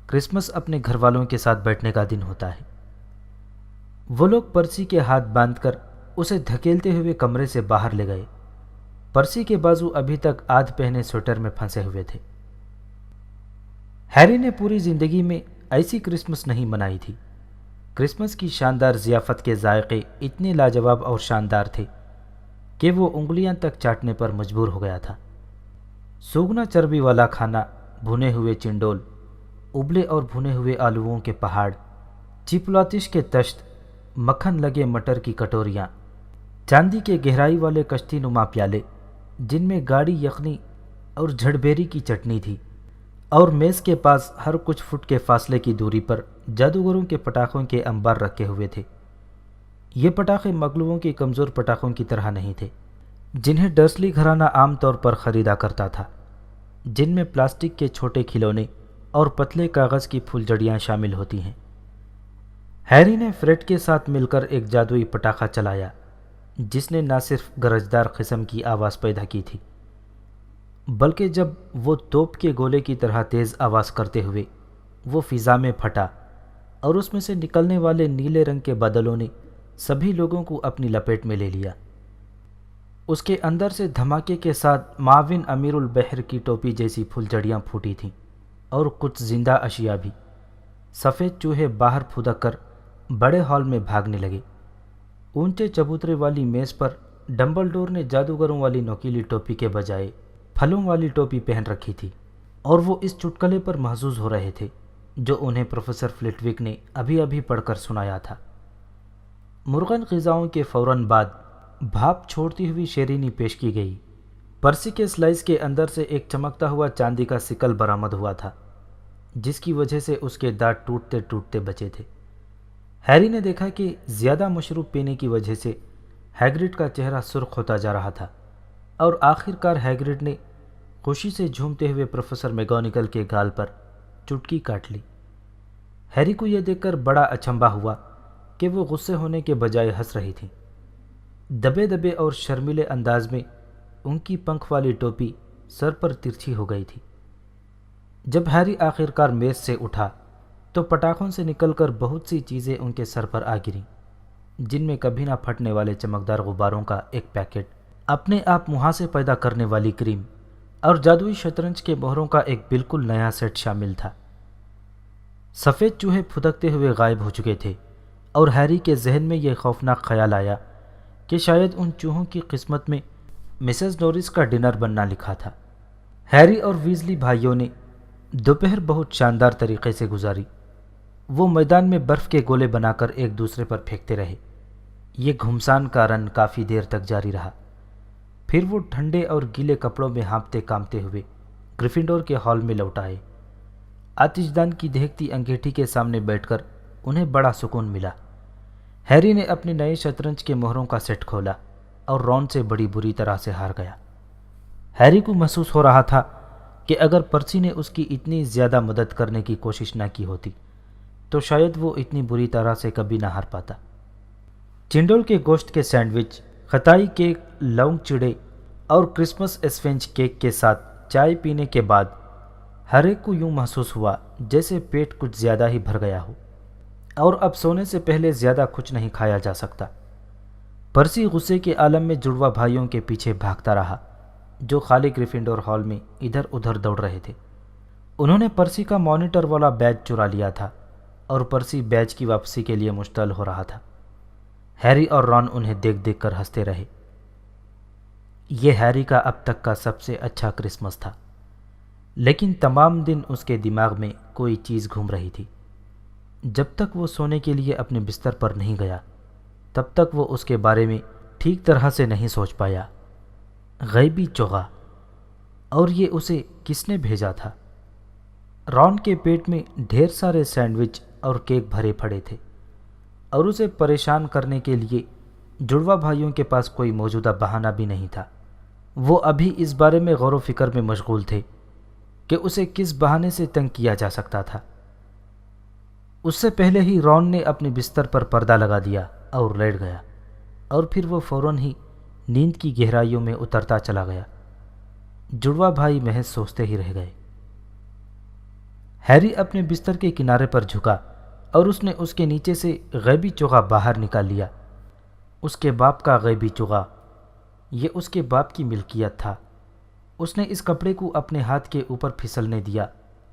کرسمس اپنے گھر والوں کے ساتھ بیٹھنے کا دن ہوتا ہے۔ وہ لوگ پرسی کے ہاتھ باندھ کر اسے دھکیلتے ہوئے کمرے سے باہر لے گئے۔ پرسی کے بازو ابھی تک آدھ پہنے سویٹر میں پھنسے ہوئے تھے۔ ہیری نے پوری زندگی میں ایسی کرسمس نہیں منائی تھی۔ کرسمس کی شاندار ضیافت کے ذائقے اتنے لاجواب اور شاندار تھے کہ وہ انگلیاں تک چاٹنے پر مجبور ہو گیا تھا۔ سوگنا چربی والا کھانا، بھنے ہوئے چنڈول، ابلے اور بھنے ہوئے آلوؤں کے پہاڑ، چپلاتش کے تشت، مکھن لگے مٹر کی کٹوریاں، چاندی کے گہرائی والے کشتی نما پیالے جن میں گاڑی یخنی اور جھڑبیری کی چٹنی تھی، اور میز کے پاس ہر کچھ فٹ کے فاصلے کی دوری پر جادوگروں کے پٹاخوں کے انبار رکھے ہوئے تھے۔ یہ پٹاخے مغلوبوں کے کمزور پٹاخوں کی طرح نہیں تھے جنہیں ڈرسلی گھرانہ عام طور پر خریدا کرتا تھا، جن میں پلاسٹک کے چھوٹے کھلونے اور پتلے کاغذ کی پھلجڑیاں شامل ہوتی ہیں۔ ہیری نے فریڈ کے ساتھ مل کر ایک جادوئی پٹاخہ چلایا جس نے نہ صرف گرجدار قسم کی آواز پیدا کی تھی، بلکہ جب وہ توپ کے گولے کی طرح تیز آواز کرتے ہوئے وہ فضا میں پھٹا اور اس میں سے نکلنے والے نیلے رنگ کے بادلوں نے سبھی لوگوں کو اپنی لپیٹ میں لے لیا۔ اس کے اندر سے دھماکے کے ساتھ معاون امیر البحر کی ٹوپی جیسی پھلجڑیاں پھوٹی تھیں اور کچھ زندہ اشیاء بھی۔ سفید چوہے باہر پھدک کر بڑے ہال میں بھاگنے لگے۔ اونچے چبوترے والی میز پر ڈمبلڈور نے جادوگروں والی نوکیلی ٹوپی کے بجائے پھلوں والی ٹوپی پہن رکھی تھی، اور وہ اس چٹکلے پر محظوظ ہو رہے تھے جو انہیں پروفیسر فلٹوک نے ابھی ابھی پڑھ کر سنایا تھا۔ مرغن غذاؤں کے فوراً بعد بھاپ چھوڑتی ہوئی شیرینی پیش کی گئی۔ پرسی کے سلائس کے اندر سے ایک چمکتا ہوا چاندی کا سکل برآمد ہوا تھا جس کی وجہ سے اس کے دانت ٹوٹتے ٹوٹتے بچے تھے۔ ہیری نے دیکھا کہ زیادہ مشروب پینے کی وجہ سے ہیگرڈ کا چہرہ سرخ ہوتا جا رہا تھا، اور آخر کار ہیگرڈ نے خوشی سے جھومتے ہوئے پروفیسر میگونیگل کے گال پر چٹکی کاٹ لی۔ ہیری کو یہ دیکھ کر بڑا اچنبھا ہوا کہ وہ غصے ہونے کے بجائے ہنس رہی تھیں۔ دبے دبے اور شرمیلے انداز میں ان کی پنکھ والی ٹوپی سر پر ترچھی ہو گئی تھی۔ جب ہیری آخر کار میز سے اٹھا تو پٹاخوں سے نکل کر بہت سی چیزیں ان کے سر پر آ گریں، جن میں کبھی نہ پھٹنے والے چمکدار غباروں کا ایک پیکٹ، اپنے آپ مہاسے پیدا کرنے والی کریم، اور جادوئی شطرنج کے مہروں کا ایک بالکل نیا سیٹ شامل تھا۔ سفید چوہے پھدکتے ہوئے غائب ہو چکے تھے، اور ہیری کے ذہن میں یہ خوفناک خیال آیا کہ شاید ان چوہوں کی قسمت میں مسز نورس کا ڈنر بننا لکھا تھا۔ ہیری اور ویزلی بھائیوں نے دوپہر بہت شاندار طریقے سے گزاری۔ وہ میدان میں برف کے گولے بنا کر ایک دوسرے پر پھینکتے رہے۔ یہ گھمسان کا رن کافی دیر تک جاری رہا۔ پھر وہ ٹھنڈے اور گیلے کپڑوں میں ہانپتے کامتے ہوئے گریفنڈور کے ہال میں لوٹ آئے۔ آتش دان کی دہکتی انگیٹھی کے سامنے بیٹھ کر انہیں بڑا سکون ملا۔ ہیری نے اپنے نئے شطرنج کے مہروں کا سیٹ کھولا اور رون سے بڑی بری طرح سے ہار گیا۔ ہیری کو محسوس ہو رہا تھا کہ اگر پرسی نے اس کی اتنی زیادہ مدد کرنے کی کوشش نہ کی ہوتی تو شاید وہ اتنی بری طرح سے کبھی نہ ہار پاتا۔ چنڈول کے گوشت کے سینڈوچ، خطائی کیک، لونگ چڑے اور کرسمس اسفنج کیک کے ساتھ چائے پینے کے بعد ہر ایک کو یوں محسوس ہوا جیسے پیٹ کچھ زیادہ ہی بھر گیا ہو، اور اب سونے سے پہلے زیادہ کچھ نہیں کھایا جا سکتا۔ پرسی غصے کے عالم میں جڑوا بھائیوں کے پیچھے بھاگتا رہا جو خالی گریفنڈور ہال میں ادھر ادھر دوڑ رہے تھے۔ انہوں نے پرسی کا مانیٹر والا بیج چرا لیا تھا اور پرسی بیج کی واپسی کے لیے مشتعل ہو رہا تھا۔ ہیری اور رون انہیں دیکھ دیکھ کر ہنستے رہے۔ یہ ہیری کا اب تک کا سب سے اچھا کرسمس تھا، لیکن تمام دن اس کے دماغ میں کوئی چیز گھوم رہی تھی۔ جب تک وہ سونے کے لیے اپنے بستر پر نہیں گیا تب تک وہ اس کے بارے میں ٹھیک طرح سے نہیں سوچ پایا۔ غیبی چوغا، اور یہ اسے کس نے بھیجا تھا؟ رون کے پیٹ میں ڈھیر سارے سینڈوچ اور کیک بھرے پڑے تھے، اور اسے پریشان کرنے کے لیے جڑوا بھائیوں کے پاس کوئی موجودہ بہانہ بھی نہیں تھا۔ وہ ابھی اس بارے میں غور و فکر میں مشغول تھے کہ اسے کس بہانے سے تنگ کیا جا سکتا تھا۔ اس سے پہلے ہی رون نے اپنے بستر پر پردہ لگا دیا اور لیٹ گیا، اور پھر وہ فوراً ہی نیند کی گہرائیوں میں اترتا چلا گیا۔ جڑوا بھائی محض سوچتے ہی رہ گئے۔ ہیری اپنے بستر کے کنارے پر جھکا اور اس نے اس کے نیچے سے غیبی چوغا باہر نکال لیا۔ اس کے باپ کا غیبی چوغا، یہ اس کے باپ کی ملکیت تھا۔ اس نے اس کپڑے کو اپنے ہاتھ کے اوپر پھسلنے دیا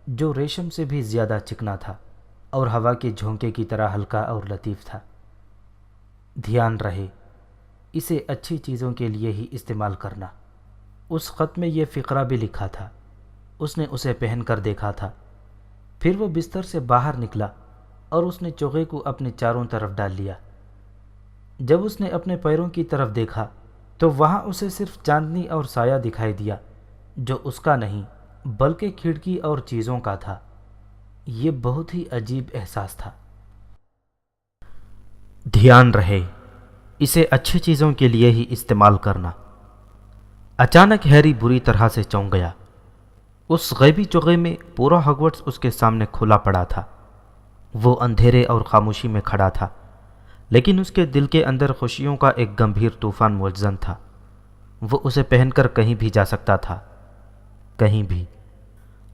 جو ریشم سے بھی زیادہ چکنا تھا اور ہوا کے جھونکے کی طرح ہلکا اور لطیف تھا۔ دھیان رہے، اسے اچھی چیزوں کے لیے ہی استعمال کرنا۔ اس خط میں یہ فقرہ بھی لکھا تھا۔ اس نے اسے پہن کر دیکھا تھا۔ پھر وہ بستر سے باہر نکلا اور اس نے چوغے کو اپنے چاروں طرف ڈال لیا جب اس نے اپنے پیروں کی طرف دیکھا تو وہاں اسے صرف چاندنی اور سایہ دکھائی دیا جو اس کا نہیں بلکہ کھڑکی اور چیزوں کا تھا۔ یہ بہت ہی عجیب احساس تھا۔ دھیان رہے، اسے اچھی چیزوں کے لیے ہی استعمال کرنا۔ اچانک ہیری بری طرح سے چونک گیا۔ اس غیبی جگہ میں پورا ہاگورٹس اس کے سامنے کھلا پڑا تھا۔ وہ اندھیرے اور خاموشی میں کھڑا تھا، لیکن اس کے دل کے اندر خوشیوں کا ایک گمبھیر طوفان ملزم تھا۔ وہ اسے پہن کر کہیں بھی جا سکتا تھا، کہیں بھی،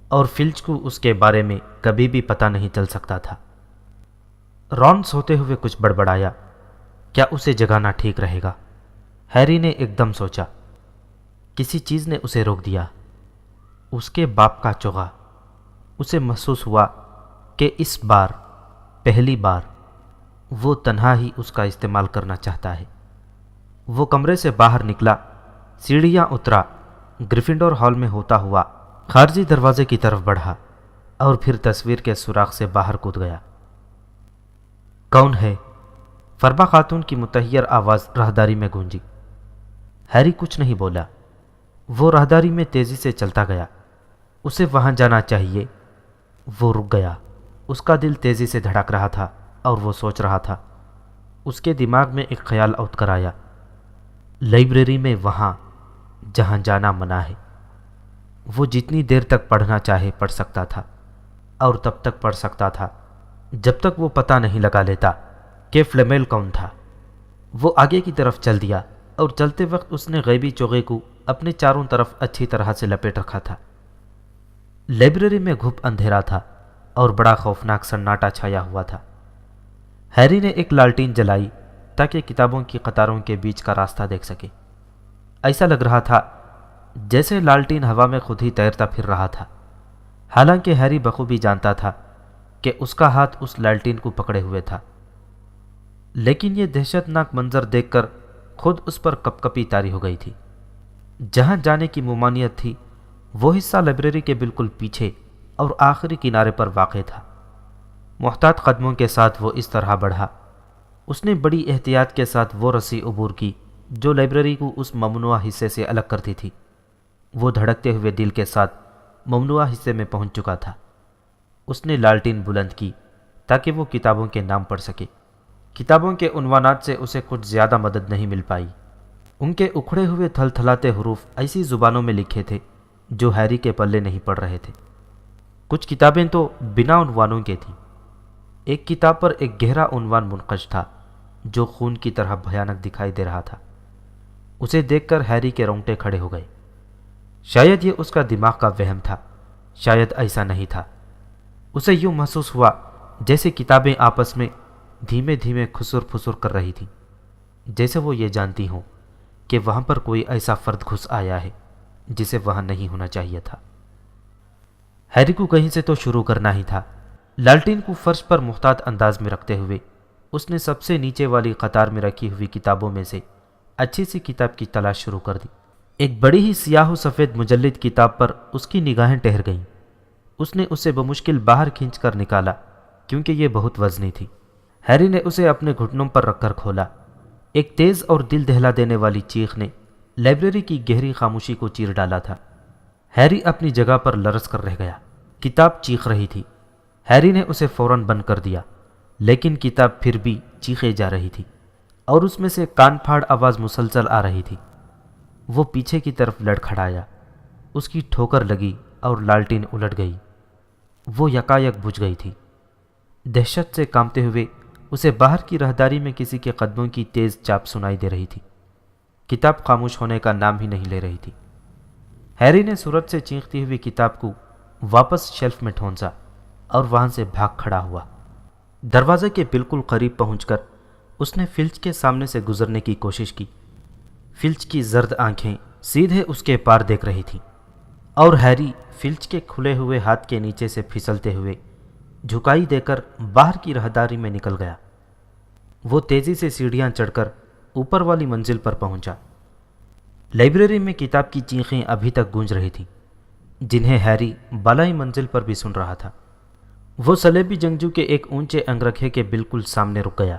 اور فلچ کو اس کے بارے میں کبھی بھی پتہ نہیں چل سکتا تھا۔ رون سوتے ہوئے کچھ بڑبڑایا۔ کیا اسے جگانا ٹھیک رہے گا؟ ہیری نے ایک دم سوچا۔ کسی چیز نے اسے روک دیا۔ اس کے باپ کا چوغا۔ اسے محسوس ہوا کہ اس بار، پہلی بار، وہ تنہا ہی اس کا استعمال کرنا چاہتا ہے۔ وہ کمرے سے باہر نکلا، سیڑھیاں اترا، گریفنڈور ہال میں ہوتا ہوا خارجی دروازے کی طرف بڑھا اور پھر تصویر کے سوراخ سے باہر کود گیا۔ کون ہے؟ فربا خاتون کی متحیر آواز راہداری میں گونجی۔ ہیری کچھ نہیں بولا۔ وہ راہداری میں تیزی سے چلتا گیا۔ اسے وہاں جانا چاہیے۔ وہ رک گیا۔ اس کا دل تیزی سے دھڑک رہا تھا اور وہ سوچ رہا تھا۔ اس کے دماغ میں ایک خیال اٹھ کر آیا۔ لائبریری میں، وہاں جہاں جانا منع ہے۔ وہ جتنی دیر تک پڑھنا چاہے پڑھ سکتا تھا، اور تب تک پڑھ سکتا تھا جب تک وہ پتہ نہیں لگا لیتا کہ فلیمیل کون تھا۔ وہ آگے کی طرف چل دیا اور چلتے وقت اس نے غیبی چوغے کو اپنے چاروں طرف اچھی طرح سے لپیٹ رکھا تھا۔ لائبریری میں گھپ اندھیرا تھا اور بڑا خوفناک سناٹا چھایا ہوا تھا۔ ہیری نے ایک لالٹین جلائی تاکہ کتابوں کی قطاروں کے بیچ کا راستہ دیکھ سکے۔ ایسا لگ رہا تھا جیسے لالٹین ہوا میں خود ہی تیرتا پھر رہا تھا، حالانکہ ہیری بخوبی جانتا تھا کہ اس کا ہاتھ اس لالٹین کو پکڑے ہوئے تھا۔ لیکن یہ دہشت ناک منظر دیکھ کر خود اس پر کپ کپی طاری ہو گئی تھی۔ جہاں جانے کی ممانعت تھی وہ حصہ لائبریری کے بالکل پیچھے اور آخری کنارے پر واقع تھا۔ محتاط قدموں کے ساتھ وہ اس طرح بڑھا۔ اس نے بڑی احتیاط کے ساتھ وہ رسی عبور کی جو لائبریری کو اس ممنوعہ حصے سے الگ کرتی تھی۔ وہ دھڑکتے ہوئے دل کے ساتھ ممنوعہ حصے میں پہنچ چکا تھا۔ اس نے لالٹین بلند کی تاکہ وہ کتابوں کے نام پڑھ سکے۔ کتابوں کے عنوانات سے اسے کچھ زیادہ مدد نہیں مل پائی۔ ان کے اکھڑے ہوئے تھل تھلاتے حروف ایسی زبانوں میں لکھے تھے جو ہیری کے پلے نہیں پڑ رہے تھے۔ کچھ کتابیں تو بنا عنوانوں کے تھیں۔ ایک کتاب پر ایک گہرا عنوان منقش تھا جو خون کی طرح بھیانک دکھائی دے رہا تھا۔ اسے دیکھ کر ہیری کے رونگٹے کھڑے ہو گئے۔ شاید یہ اس کا دماغ کا وہم تھا، شاید ایسا نہیں تھا۔ اسے یوں محسوس ہوا جیسے کتابیں آپس میں دھیمے دھیمے خسر پھسر کر رہی تھیں، جیسے وہ یہ جانتی ہوں کہ وہاں پر کوئی ایسا فرد گھس آیا ہے جسے وہاں نہیں ہونا چاہیے تھا۔ ہیری کو کہیں سے تو شروع کرنا ہی تھا۔ لالٹین کو فرش پر محتاط انداز میں رکھتے ہوئے اس نے سب سے نیچے والی قطار میں رکھی ہوئی کتابوں میں سے اچھی سی کتاب کی تلاش شروع کر دی۔ ایک بڑی ہی سیاہ و سفید مجلد کتاب پر اس کی نگاہیں ٹہر گئیں۔ اس نے اسے بمشکل باہر کھینچ کر نکالا کیونکہ یہ بہت وزنی تھی۔ ہیری نے اسے اپنے گھٹنوں پر رکھ کر کھولا۔ ایک تیز اور دل دہلا دینے والی چیخ نے لائبریری کی گہری خاموشی کو چیر ڈالا تھا۔ ہیری اپنی جگہ پر لرز کر رہ گیا۔ کتاب چیخ رہی تھی۔ ہیری نے اسے فوراً بند کر دیا، لیکن کتاب پھر بھی چیخے جا رہی تھی اور اس میں سے کان پھاڑ آواز مسلسل آ رہی تھی۔ وہ پیچھے کی طرف لڑکھڑایا۔ اس کی ٹھوکر لگی اور لالٹین الٹ گئی۔ وہ یکایک بجھ گئی تھی۔ دہشت سے کانپتے ہوئے اسے باہر کی راہداری میں کسی کے قدموں کی تیز چاپ سنائی دے رہی تھی۔ کتاب خاموش ہونے کا نام ہی نہیں لے رہی تھی۔ ہیری نے سرعت سے چیختی ہوئی کتاب کو واپس شیلف میں ٹھونسا اور وہاں سے بھاگ کھڑا ہوا۔ دروازے کے بالکل قریب پہنچ کر اس نے فلچ کے سامنے سے گزرنے کی کوشش کی۔ فلچ کی زرد آنکھیں سیدھے اس کے پار دیکھ رہی تھیں اور ہیری فلچ کے کھلے ہوئے ہاتھ کے نیچے سے پھسلتے ہوئے جھکائی دے کر باہر کی راہداری میں نکل گیا۔ وہ تیزی سے سیڑھیاں چڑھ کر اوپر والی منزل پر پہنچا۔ لائبریری میں کتاب کی چیخیں ابھی تک گونج رہی تھیں، جنہیں ہیری بالائی منزل پر بھی سن رہا تھا۔ وہ صلیبی جنگجو کے ایک اونچے انگرکھے کے بالکل سامنے رک گیا۔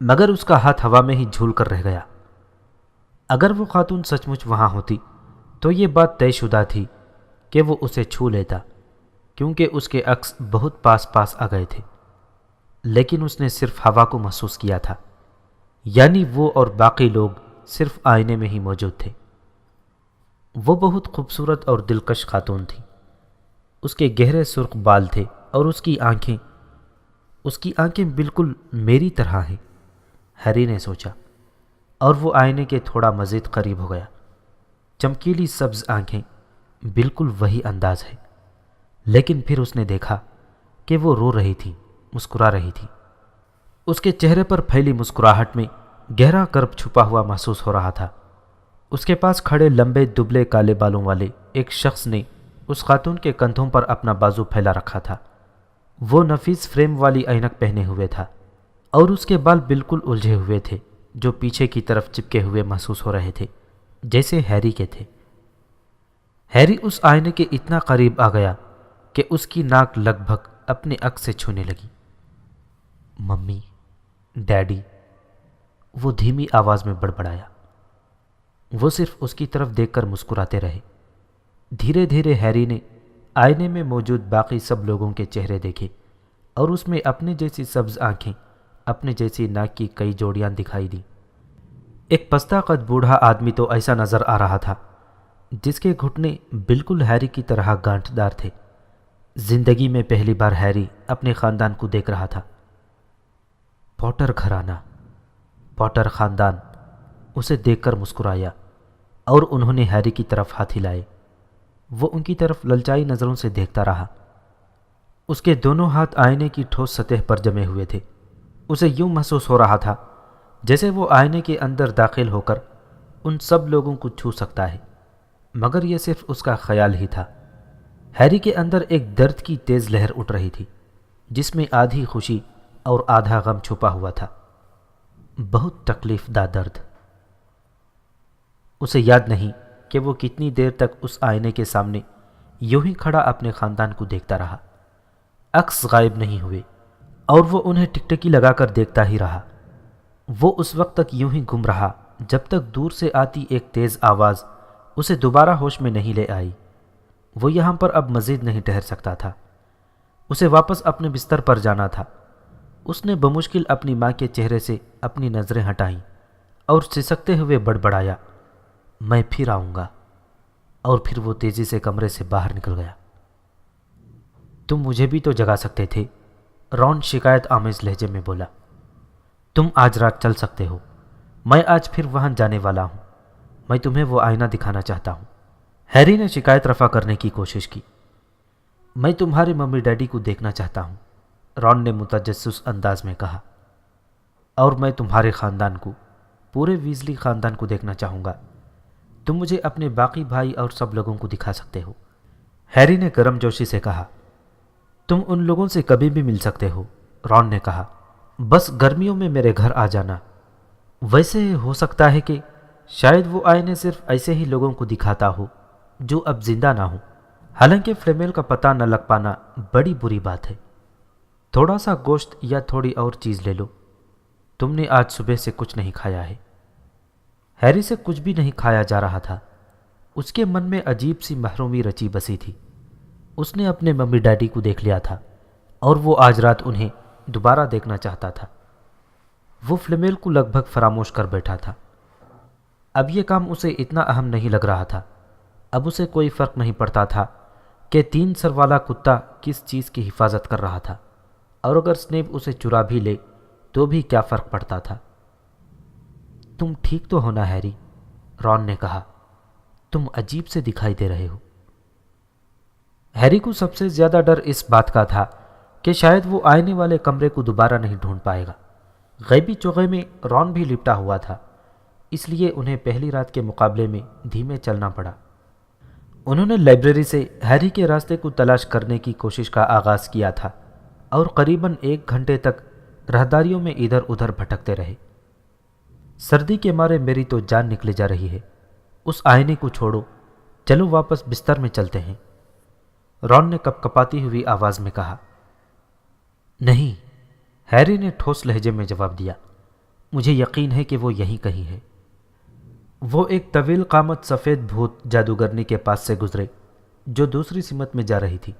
مگر اس کا ہاتھ ہوا میں ہی جھول کر رہ گیا۔ اگر وہ خاتون سچ مچ وہاں ہوتی تو یہ بات طے شدہ تھی کہ وہ اسے چھو لیتا، کیونکہ اس کے عکس بہت پاس پاس آ گئے تھے، لیکن اس نے صرف ہوا کو محسوس کیا تھا، یعنی وہ اور باقی لوگ صرف آئینے میں ہی موجود تھے۔ وہ بہت خوبصورت اور دلکش خاتون تھی۔ اس کے گہرے سرخ بال تھے اور اس کی آنکھیں بالکل میری طرح ہیں، ہیری نے سوچا، اور وہ آئینے کے تھوڑا مزید قریب ہو گیا۔ چمکیلی سبز آنکھیں، بالکل وہی انداز ہے، لیکن پھر اس نے دیکھا کہ وہ رو رہی تھی، مسکرا رہی تھی۔ اس کے چہرے پر پھیلی مسکراہٹ میں گہرا کرب چھپا ہوا محسوس ہو رہا تھا۔ اس کے پاس کھڑے لمبے دبلے کالے بالوں والے ایک شخص نے اس خاتون کے کندھوں پر اپنا بازو پھیلا رکھا تھا۔ وہ نفیس فریم والی اینک پہنے ہوئے تھا اور اس کے بال بالکل الجھے ہوئے تھے، جو پیچھے کی طرف چپکے ہوئے محسوس ہو رہے تھے، جیسے ہیری کے تھے۔ ہیری اس آئینے کے اتنا قریب آ گیا کہ اس کی ناک لگ بھگ اپنے عکس سے چھونے لگی۔ ممی، ڈیڈی، وہ دھیمی آواز میں بڑبڑایا۔ وہ صرف اس کی طرف دیکھ کر مسکراتے رہے۔ دھیرے دھیرے ہیری نے آئینے میں موجود باقی سب لوگوں کے چہرے دیکھے اور اس میں اپنے جیسی سبز آنکھیں، اپنے جیسی ناک کی کئی جوڑیاں دکھائی دیں۔ ایک پستہ قد بوڑھا آدمی تو ایسا نظر آ رہا تھا جس کے گھٹنے بالکل ہیری کی طرح گانٹھ دار تھے۔ زندگی میں پہلی بار ہیری اپنے خاندان کو دیکھ رہا تھا۔ پوٹر گھرانہ، پوٹر خاندان اسے دیکھ کر مسکرایا اور انہوں نے ہیری کی طرف ہاتھ ہلائے۔ وہ ان کی طرف للچائی نظروں سے دیکھتا رہا۔ اس کے دونوں ہاتھ آئینے کی ٹھوس سطح پر جمے ہوئے تھے۔ اسے یوں محسوس ہو رہا تھا جیسے وہ آئینے کے اندر داخل ہو کر ان سب لوگوں کو چھو سکتا ہے، مگر یہ صرف اس کا خیال ہی تھا۔ ہیری کے اندر ایک درد کی تیز لہر اٹھ رہی تھی، جس میں آدھی خوشی اور آدھا غم چھپا ہوا تھا۔ بہت تکلیف دہ درد۔ اسے یاد نہیں کہ وہ کتنی دیر تک اس آئینے کے سامنے یوں ہی کھڑا اپنے خاندان کو دیکھتا رہا۔ عکس غائب نہیں ہوئے اور وہ انہیں ٹکٹکی لگا کر دیکھتا ہی رہا۔ وہ اس وقت تک یوں ہی گم رہا جب تک دور سے آتی ایک تیز آواز اسے دوبارہ ہوش میں نہیں لے آئی۔ وہ یہاں پر اب مزید نہیں ٹھہر سکتا تھا۔ اسے واپس اپنے بستر پر جانا تھا۔ اس نے بمشکل اپنی ماں کے چہرے سے اپنی نظریں ہٹائیں اور سسکتے ہوئے بڑبڑایا، میں پھر آؤں گا، اور پھر وہ تیزی سے کمرے سے باہر نکل گیا۔ تم مجھے بھی تو جگا سکتے تھے، رون شکایت آمیز لہجے میں بولا۔ تم آج رات چل سکتے ہو، میں آج پھر وہاں جانے والا ہوں، میں تمہیں وہ آئینہ دکھانا چاہتا ہوں۔ ہیری نے شکایت رفع کرنے کی کوشش کی۔ میں تمہارے ممی ڈیڈی کو دیکھنا چاہتا ہوں، رون نے متجسس انداز میں کہا، اور میں تمہارے خاندان کو، پورے ویزلی خاندان کو دیکھنا چاہوں گا۔ تم مجھے اپنے باقی بھائی اور سب لوگوں کو دکھا سکتے ہو۔ ہیری نے گرم جوشی سے کہا۔ تم ان لوگوں سے کبھی بھی مل سکتے ہو، رون نے کہا، بس گرمیوں میں میرے گھر آ جانا۔ ویسے ہو سکتا ہے کہ شاید وہ آئینے صرف ایسے ہی لوگوں کو دکھاتا ہو جو اب زندہ نہ ہوں، حالانکہ فلیمیل کا پتہ نہ لگ پانا بڑی بری بات ہے۔ تھوڑا سا گوشت یا تھوڑی اور چیز لے لو، تم نے آج صبح سے کچھ نہیں کھایا ہے۔ ہیری سے کچھ بھی نہیں کھایا جا رہا تھا۔ اس کے من میں عجیب سی محرومی رچی بسی تھی۔ اس نے اپنے ممی ڈیڈی کو دیکھ لیا تھا اور وہ آج رات انہیں دوبارہ دیکھنا چاہتا تھا۔ وہ فلیمیل کو لگ بھگ فراموش کر بیٹھا تھا۔ اب یہ کام اسے اتنا اہم نہیں لگ رہا تھا۔ اب اسے کوئی فرق نہیں پڑتا تھا کہ 3 سر والا کتا کس چیز کی حفاظت کر رہا تھا، اور اگر سنیپ اسے چرا بھی لے تو بھی کیا فرق پڑتا تھا۔ تم ٹھیک تو ہونا ہیری، رون نے کہا، تم عجیب سے دکھائی دے رہے ہو۔ ہیری کو سب سے زیادہ ڈر اس بات کا تھا کہ شاید وہ آئینے والے کمرے کو دوبارہ نہیں ڈھونڈ پائے گا۔ غیبی چوغے میں رون بھی لپٹا ہوا تھا، اس لیے انہیں پہلی رات کے مقابلے میں دھیمے چلنا پڑا۔ انہوں نے لائبریری سے ہیری کے راستے کو تلاش کرنے کی کوشش کا آغاز کیا تھا اور قریباً 1 گھنٹے تک راہداریوں میں ادھر ادھر بھٹکتے رہے۔ سردی کے مارے میری تو جان نکلے جا رہی ہے، اس آئینے کو چھوڑو، چلو واپس بستر میں چلتے ہیں، رون نے کپ کپاتی ہوئی آواز میں کہا۔ نہیں، ہیری نے ٹھوس لہجے میں جواب دیا، مجھے یقین ہے کہ وہ یہیں کہیں ہے۔ وہ ایک طویل قامت سفید بھوت جادوگرنی کے پاس سے گزرے جو دوسری سمت میں جا رہی تھی،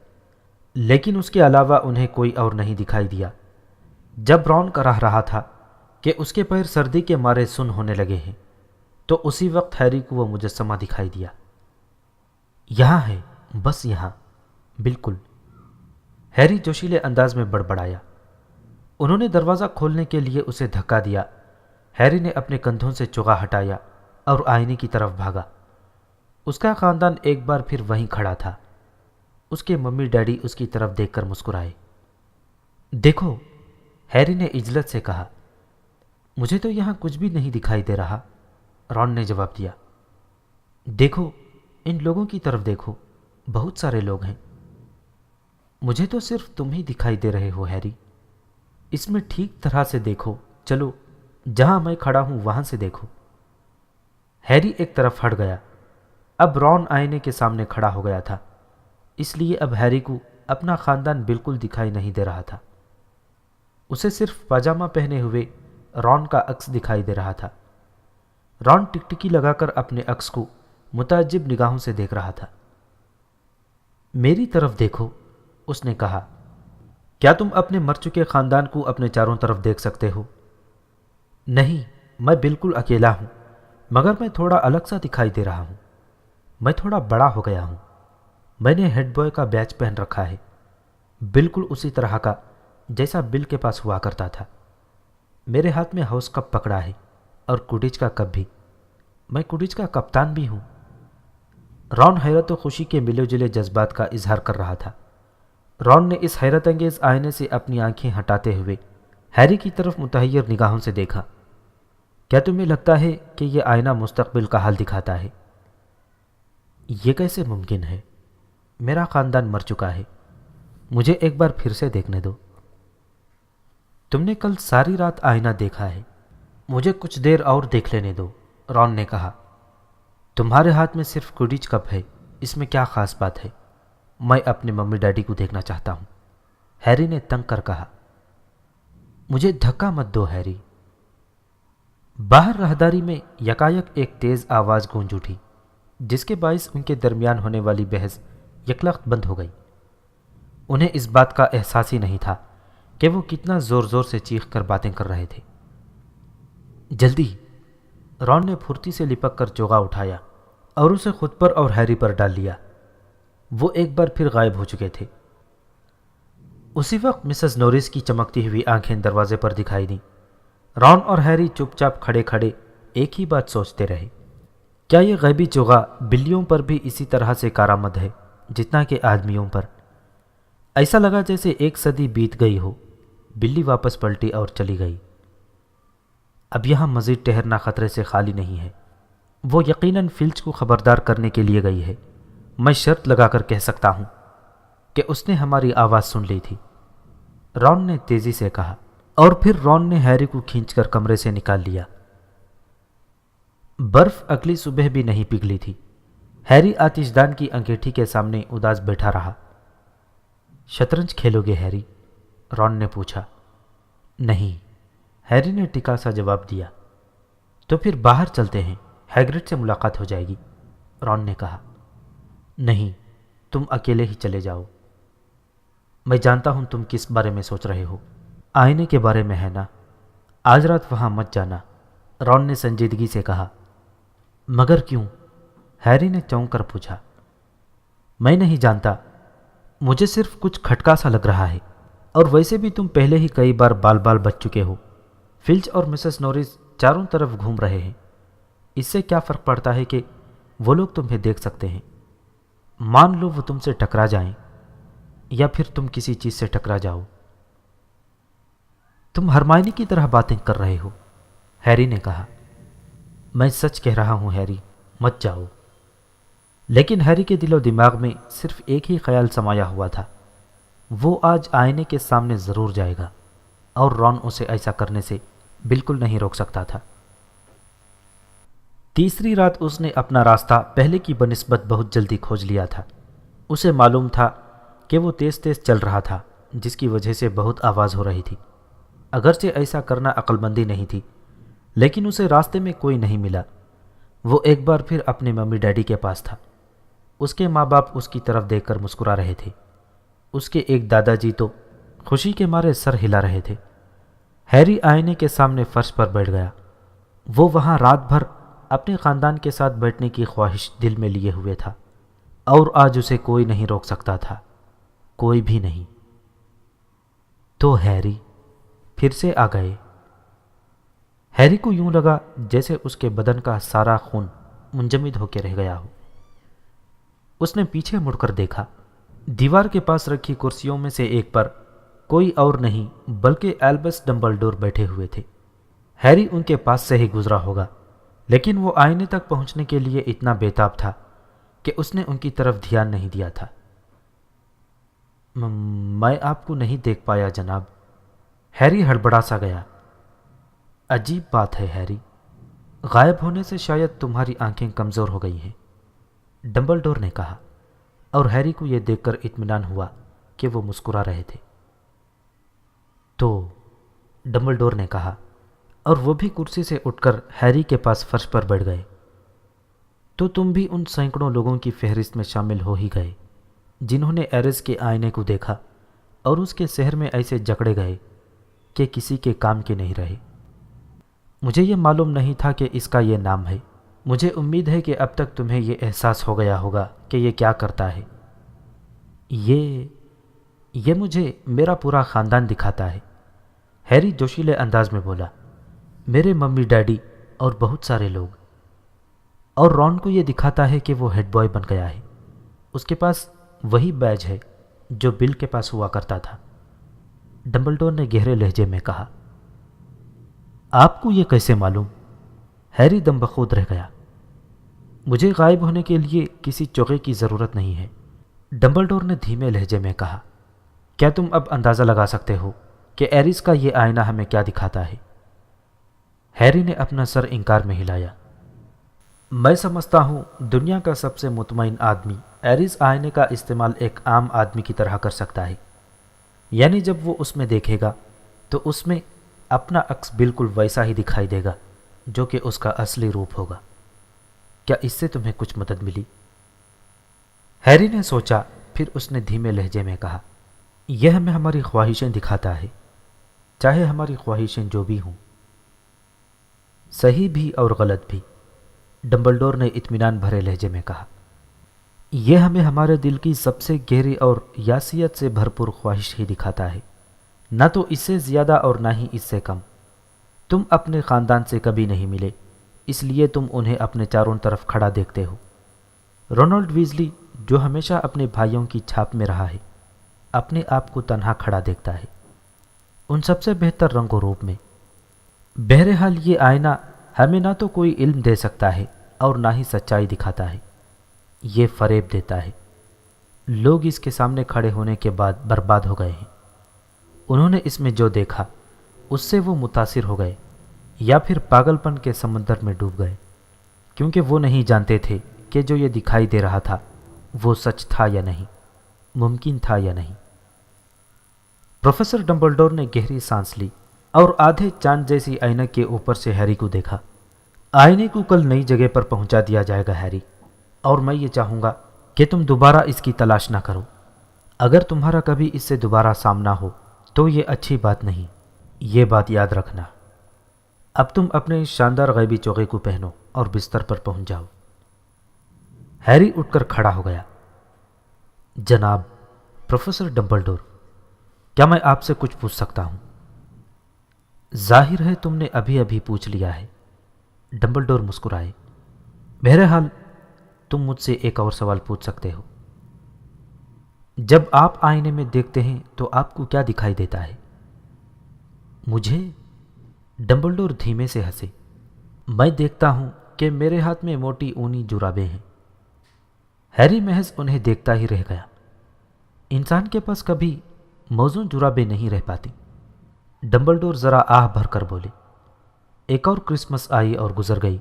لیکن اس کے علاوہ انہیں کوئی اور نہیں دکھائی دیا۔ جب رون کہہ رہا تھا کہ اس کے پیر سردی کے مارے سن ہونے لگے ہیں، تو اسی وقت ہیری کو وہ مجسمہ دکھائی دیا۔ یہاں ہے، بس یہاں، بالکل، ہیری جوشیلے انداز میں بڑبڑایا۔ انہوں نے دروازہ کھولنے کے لیے اسے دھکا دیا۔ ہیری نے اپنے کندھوں سے چغا ہٹایا اور آئینے کی طرف بھاگا۔ اس کا خاندان ایک بار پھر وہیں کھڑا تھا۔ اس کے ممی ڈیڈی اس کی طرف دیکھ کر مسکرائے۔ دیکھو، ہیری نے عجلت سے کہا۔ مجھے تو یہاں کچھ بھی نہیں دکھائی دے رہا، رون نے جواب دیا۔ دیکھو، ان لوگوں کی طرف دیکھو، بہت سارے لوگ ہیں۔ مجھے تو صرف تم ہی دکھائی دے رہے ہو ہیری، اس میں ٹھیک طرح سے دیکھو، چلو جہاں میں کھڑا ہوں وہاں سے دیکھو۔ ہیری ایک طرف ہٹ گیا۔ اب رون آئینے کے سامنے کھڑا ہو گیا تھا، اس لیے اب ہیری کو اپنا خاندان بالکل دکھائی نہیں دے رہا تھا۔ اسے صرف پاجامہ پہنے ہوئے رون کا عکس دکھائی دے رہا تھا۔ رون ٹکٹکی لگا کر اپنے عکس کو متعجب نگاہوں سے دیکھ رہا تھا۔ میری طرف دیکھو، اس نے کہا۔ کیا تم اپنے مر چکے خاندان کو اپنے چاروں طرف دیکھ سکتے ہو؟ نہیں، میں بالکل اکیلا ہوں، مگر میں تھوڑا الگ سا دکھائی دے رہا ہوں۔ میں تھوڑا بڑا ہو گیا ہوں۔ میں نے ہیڈ بوائے کا بیچ پہن رکھا ہے، بالکل اسی طرح کا جیسا بل کے پاس ہوا کرتا تھا۔ میرے ہاتھ میں ہاؤس کپ پکڑا ہے اور کوڈج کا کپ بھی۔ میں کوڈج کا کپتان بھی ہوں۔ رون حیرت و خوشی کے ملے جلے جذبات کا اظہار کر رہا تھا۔ رون نے اس حیرت انگیز آئینے سے اپنی آنکھیں ہٹاتے ہوئے ہیری کی طرف متحیر نگاہوں سے دیکھا۔ کیا تمہیں لگتا ہے کہ یہ آئینہ مستقبل کا حال دکھاتا ہے؟ یہ کیسے ممکن ہے؟ میرا خاندان مر چکا ہے، مجھے ایک بار پھر سے دیکھنے دو۔ تم نے کل ساری رات آئینہ دیکھا ہے، مجھے کچھ دیر اور دیکھ لینے دو، رون نے کہا۔ تمہارے ہاتھ میں صرف کوڈج کپ ہے، اس میں کیا خاص بات ہے؟ میں اپنے ممی ڈیڈی کو دیکھنا چاہتا ہوں، ہیری نے تنگ کر کہا۔ مجھے دھکا مت دو ہیری۔ باہر راہداری میں یکایک ایک تیز آواز گونج اٹھی، جس کے باعث ان کے درمیان ہونے والی بحث یکلخت بند ہو گئی۔ انہیں اس بات کا احساس ہی نہیں تھا کہ وہ کتنا زور زور سے چیخ کر باتیں کر رہے تھے۔ جلدی، رون نے پھرتی سے لپک کر چوغا اٹھایا اور اسے خود پر اور ہیری پر ڈال لیا۔ وہ ایک بار پھر غائب ہو چکے تھے۔ اسی وقت مسز نورس کی چمکتی ہوئی آنکھیں دروازے پر دکھائی دیں۔ رون اور ہیری چپ چاپ کھڑے کھڑے ایک ہی بات سوچتے رہے۔ کیا یہ غیبی چوغا بلیوں پر بھی اسی طرح سے کارآمد ہے جتنا کہ آدمیوں پر؟ ایسا لگا جیسے ایک صدی بیت گئی ہو۔ بلی واپس پلٹی اور چلی گئی۔ اب یہاں مزید ٹھہرنا خطرے سے خالی نہیں ہے۔ وہ یقیناً فلچ کو خبردار کرنے کے لیے گئی ہے۔ میں شرط لگا کر کہہ سکتا ہوں کہ اس نے ہماری آواز سن لی تھی، رون نے تیزی سے کہا، اور پھر رون نے ہیری کو کھینچ کر کمرے سے نکال لیا۔ برف اگلی صبح بھی نہیں پگھلی تھی۔ ہیری آتش دان کی انگیٹھی کے سامنے اداس بیٹھا رہا۔ شطرنج کھیلو گے ہیری؟ رون نے پوچھا۔ نہیں، ہیری نے ٹکا سا جواب دیا۔ تو پھر باہر چلتے ہیں، ہیگرڈ سے ملاقات ہو جائے گی، رون نے کہا۔ نہیں، تم اکیلے ہی چلے جاؤ۔ میں جانتا ہوں تم کس بارے میں سوچ رہے ہو، آئینے کے بارے میں ہے نا؟ آج رات وہاں مت جانا، رون نے سنجیدگی سے کہا۔ مگر کیوں؟ ہیری نے چونک کر پوچھا۔ میں نہیں جانتا، مجھے صرف کچھ کھٹکا سا لگ رہا ہے، اور ویسے بھی تم پہلے ہی کئی بار بال بال بچ چکے ہو۔ فلچ اور مسز نورس چاروں طرف گھوم رہے ہیں، اس سے کیا فرق پڑتا ہے کہ وہ لوگ تمہیں دیکھ سکتے ہیں؟ مان لو وہ تم سے ٹکرا جائیں، یا پھر تم کسی چیز سے ٹکرا جاؤ۔ تم ہرمائنی کی طرح باتیں کر رہے ہو، ہیری نے کہا۔ میں سچ کہہ رہا ہوں ہیری، مت جاؤ۔ لیکن ہیری کے دل و دماغ میں صرف ایک ہی خیال سمایا ہوا تھا، وہ آج آئینے کے سامنے ضرور جائے گا، اور رون اسے ایسا کرنے سے بالکل نہیں روک سکتا تھا۔ تیسری رات اس نے اپنا راستہ پہلے کی بنسبت بہت جلدی کھوج لیا تھا۔ اسے معلوم تھا کہ وہ تیز تیز چل رہا تھا، جس کی وجہ سے بہت آواز ہو رہی تھی۔ اگرچہ ایسا کرنا عقل مندی نہیں تھی، لیکن اسے راستے میں کوئی نہیں ملا۔ وہ ایک بار پھر اپنے ممی ڈیڈی کے پاس تھا۔ اس کے ماں باپ اس کی طرف دیکھ کر مسکرا رہے تھے۔ اس کے ایک دادا جی تو خوشی کے مارے سر ہلا رہے تھے۔ ہیری آئینے کے سامنے فرش پر بیٹھ گیا۔ وہ وہاں رات بھر اپنے خاندان کے ساتھ بیٹھنے کی خواہش دل میں لیے ہوئے تھا، اور آج اسے کوئی نہیں روک سکتا تھا، کوئی بھی نہیں۔ تو ہیری پھر سے آ گئے۔ ہیری کو یوں لگا جیسے اس کے بدن کا سارا خون منجمد ہو کے رہ گیا ہو۔ اس نے پیچھے مڑ کر دیکھا۔ دیوار کے پاس رکھی کرسیوں میں سے ایک پر کوئی اور نہیں بلکہ ایلبس ڈمبلڈور بیٹھے ہوئے تھے۔ ہیری ان کے پاس سے ہی گزرا ہوگا، لیکن وہ آئینے تک پہنچنے کے لیے اتنا بے تاب تھا کہ اس نے ان کی طرف دھیان نہیں دیا تھا۔ میں آپ کو نہیں دیکھ پایا جناب، ہیری ہڑبڑا سا گیا۔ عجیب بات ہے ہیری، غائب ہونے سے شاید تمہاری آنکھیں کمزور ہو گئی ہیں، ڈمبلڈور نے کہا، اور ہیری کو یہ دیکھ کر اطمینان ہوا کہ وہ مسکرا رہے تھے۔ تو ڈمبلڈور نے کہا، اور وہ بھی کرسی سے اٹھ کر ہیری کے پاس فرش پر بیٹھ گئے۔ تو تم بھی ان سینکڑوں لوگوں کی فہرست میں شامل ہو ہی گئے جنہوں نے ایرس کے آئینے کو دیکھا اور اس کے شہر میں ایسے جکڑے گئے کہ کسی کے کام کے نہیں رہے۔ مجھے یہ معلوم نہیں تھا کہ اس کا یہ نام ہے۔ مجھے امید ہے کہ اب تک تمہیں یہ احساس ہو گیا ہوگا کہ یہ کیا کرتا ہے۔ یہ مجھے میرا پورا خاندان دکھاتا ہے، ہیری جوشیلے انداز میں بولا، میرے ممی ڈیڈی اور بہت سارے لوگ۔ اور رون کو یہ دکھاتا ہے کہ وہ ہیڈ بوائے بن گیا ہے۔ اس کے پاس وہی بیج ہے جو بل کے پاس ہوا کرتا تھا، ڈمبلڈور نے گہرے لہجے میں کہا۔ آپ کو یہ کیسے معلوم؟ ہیری دم بخود رہ گیا۔ مجھے غائب ہونے کے لیے کسی چوغے کی ضرورت نہیں ہے، ڈمبلڈور نے دھیمے لہجے میں کہا۔ کیا تم اب اندازہ لگا سکتے ہو کہ ایرس کا یہ آئینہ ہمیں کیا دکھاتا ہے؟ ہیری نے اپنا سر انکار میں ہلایا۔ میں سمجھتا ہوں دنیا کا سب سے مطمئن آدمی ایرس آئینے کا استعمال ایک عام آدمی کی طرح کر سکتا ہے، یعنی جب وہ اس میں دیکھے گا تو اس میں اپنا عکس بالکل ویسا ہی دکھائی دے گا جو کہ اس کا اصلی روپ ہوگا۔ کیا اس سے تمہیں کچھ مدد ملی؟ ہیری نے سوچا، پھر اس نے دھیمے لہجے میں کہا، یہ ہمیں ہماری خواہشیں دکھاتا ہے، چاہے ہماری خواہشیں جو بھی ہوں، صحیح بھی اور غلط بھی، ڈمبلڈور نے اطمینان بھرے لہجے میں کہا۔ یہ ہمیں ہمارے دل کی سب سے گہری اور یاسیت سے بھرپور خواہش ہی دکھاتا ہے، نہ تو اس سے زیادہ اور نہ ہی اس سے کم۔ تم اپنے خاندان سے کبھی نہیں ملے، اس لیے تم انہیں اپنے چاروں طرف کھڑا دیکھتے ہو۔ رونلڈ ویزلی جو ہمیشہ اپنے بھائیوں کی چھاپ میں رہا ہے، اپنے آپ کو تنہا کھڑا دیکھتا ہے، ان سب سے بہتر رنگ و روپ میں۔ بہرحال یہ آئینہ ہمیں نہ تو کوئی علم دے سکتا ہے اور نہ ہی سچائی دکھاتا ہے، یہ فریب دیتا ہے۔ لوگ اس کے سامنے کھڑے ہونے کے بعد برباد ہو گئے ہیں۔ انہوں نے اس میں جو دیکھا اس سے وہ متاثر ہو گئے یا پھر پاگل پن کے سمندر میں ڈوب گئے، کیونکہ وہ نہیں جانتے تھے کہ جو یہ دکھائی دے رہا تھا وہ سچ تھا یا نہیں، ممکن تھا یا نہیں۔ پروفیسر ڈمبلڈور نے گہری سانس لی اور آدھے چاند جیسی آئینک کے اوپر سے ہیری کو دیکھا۔ آئینے کو کل نئی جگہ پر پہنچا دیا جائے گا ہیری، اور میں یہ چاہوں گا کہ تم دوبارہ اس کی تلاش نہ کرو۔ اگر تمہارا کبھی اس سے دوبارہ سامنا ہو تو یہ اچھی بات نہیں، یہ بات یاد رکھنا۔ اب تم اپنے اس شاندار غیبی چوغے کو پہنو اور بستر پر پہنچ جاؤ۔ ہیری اٹھ کر کھڑا ہو گیا۔ جناب پروفیسر ڈمبلڈور، کیا میں آپ سے کچھ پوچھ سکتا ہوں؟ ظاہر ہے تم نے ابھی ابھی پوچھ لیا ہے، ڈمبلڈور مسکرائے۔ بہرحال تم مجھ سے ایک اور سوال پوچھ سکتے ہو۔ جب آپ آئینے میں دیکھتے ہیں تو آپ کو کیا دکھائی دیتا ہے؟ مجھے؟ ڈمبلڈور دھیمے سے ہنسے۔ میں دیکھتا ہوں کہ میرے ہاتھ میں موٹی اونی جرابیں ہیں۔ ہیری محض انہیں دیکھتا ہی رہ گیا۔ انسان کے پاس کبھی موزوں جرابیں نہیں رہ پاتی، ڈمبلڈور ذرا آہ بھر کر بولے۔ ایک اور کرسمس آئی اور گزر گئی،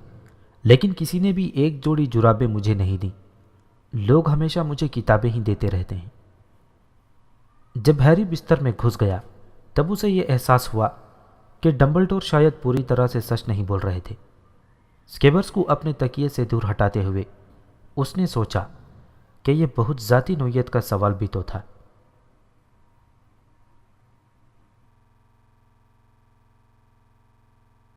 لیکن کسی نے بھی ایک جوڑی جرابیں مجھے نہیں دیں۔ لوگ ہمیشہ مجھے کتابیں ہی دیتے رہتے ہیں۔ جب ہیری بستر میں گھس گیا تب اسے یہ احساس ہوا کہ ڈمبلڈور شاید پوری طرح سے سچ نہیں بول رہے تھے۔ اسکیورس کو اپنے تکیے سے دور ہٹاتے ہوئے اس نے سوچا کہ یہ بہت ذاتی نوعیت کا سوال بھی تو تھا۔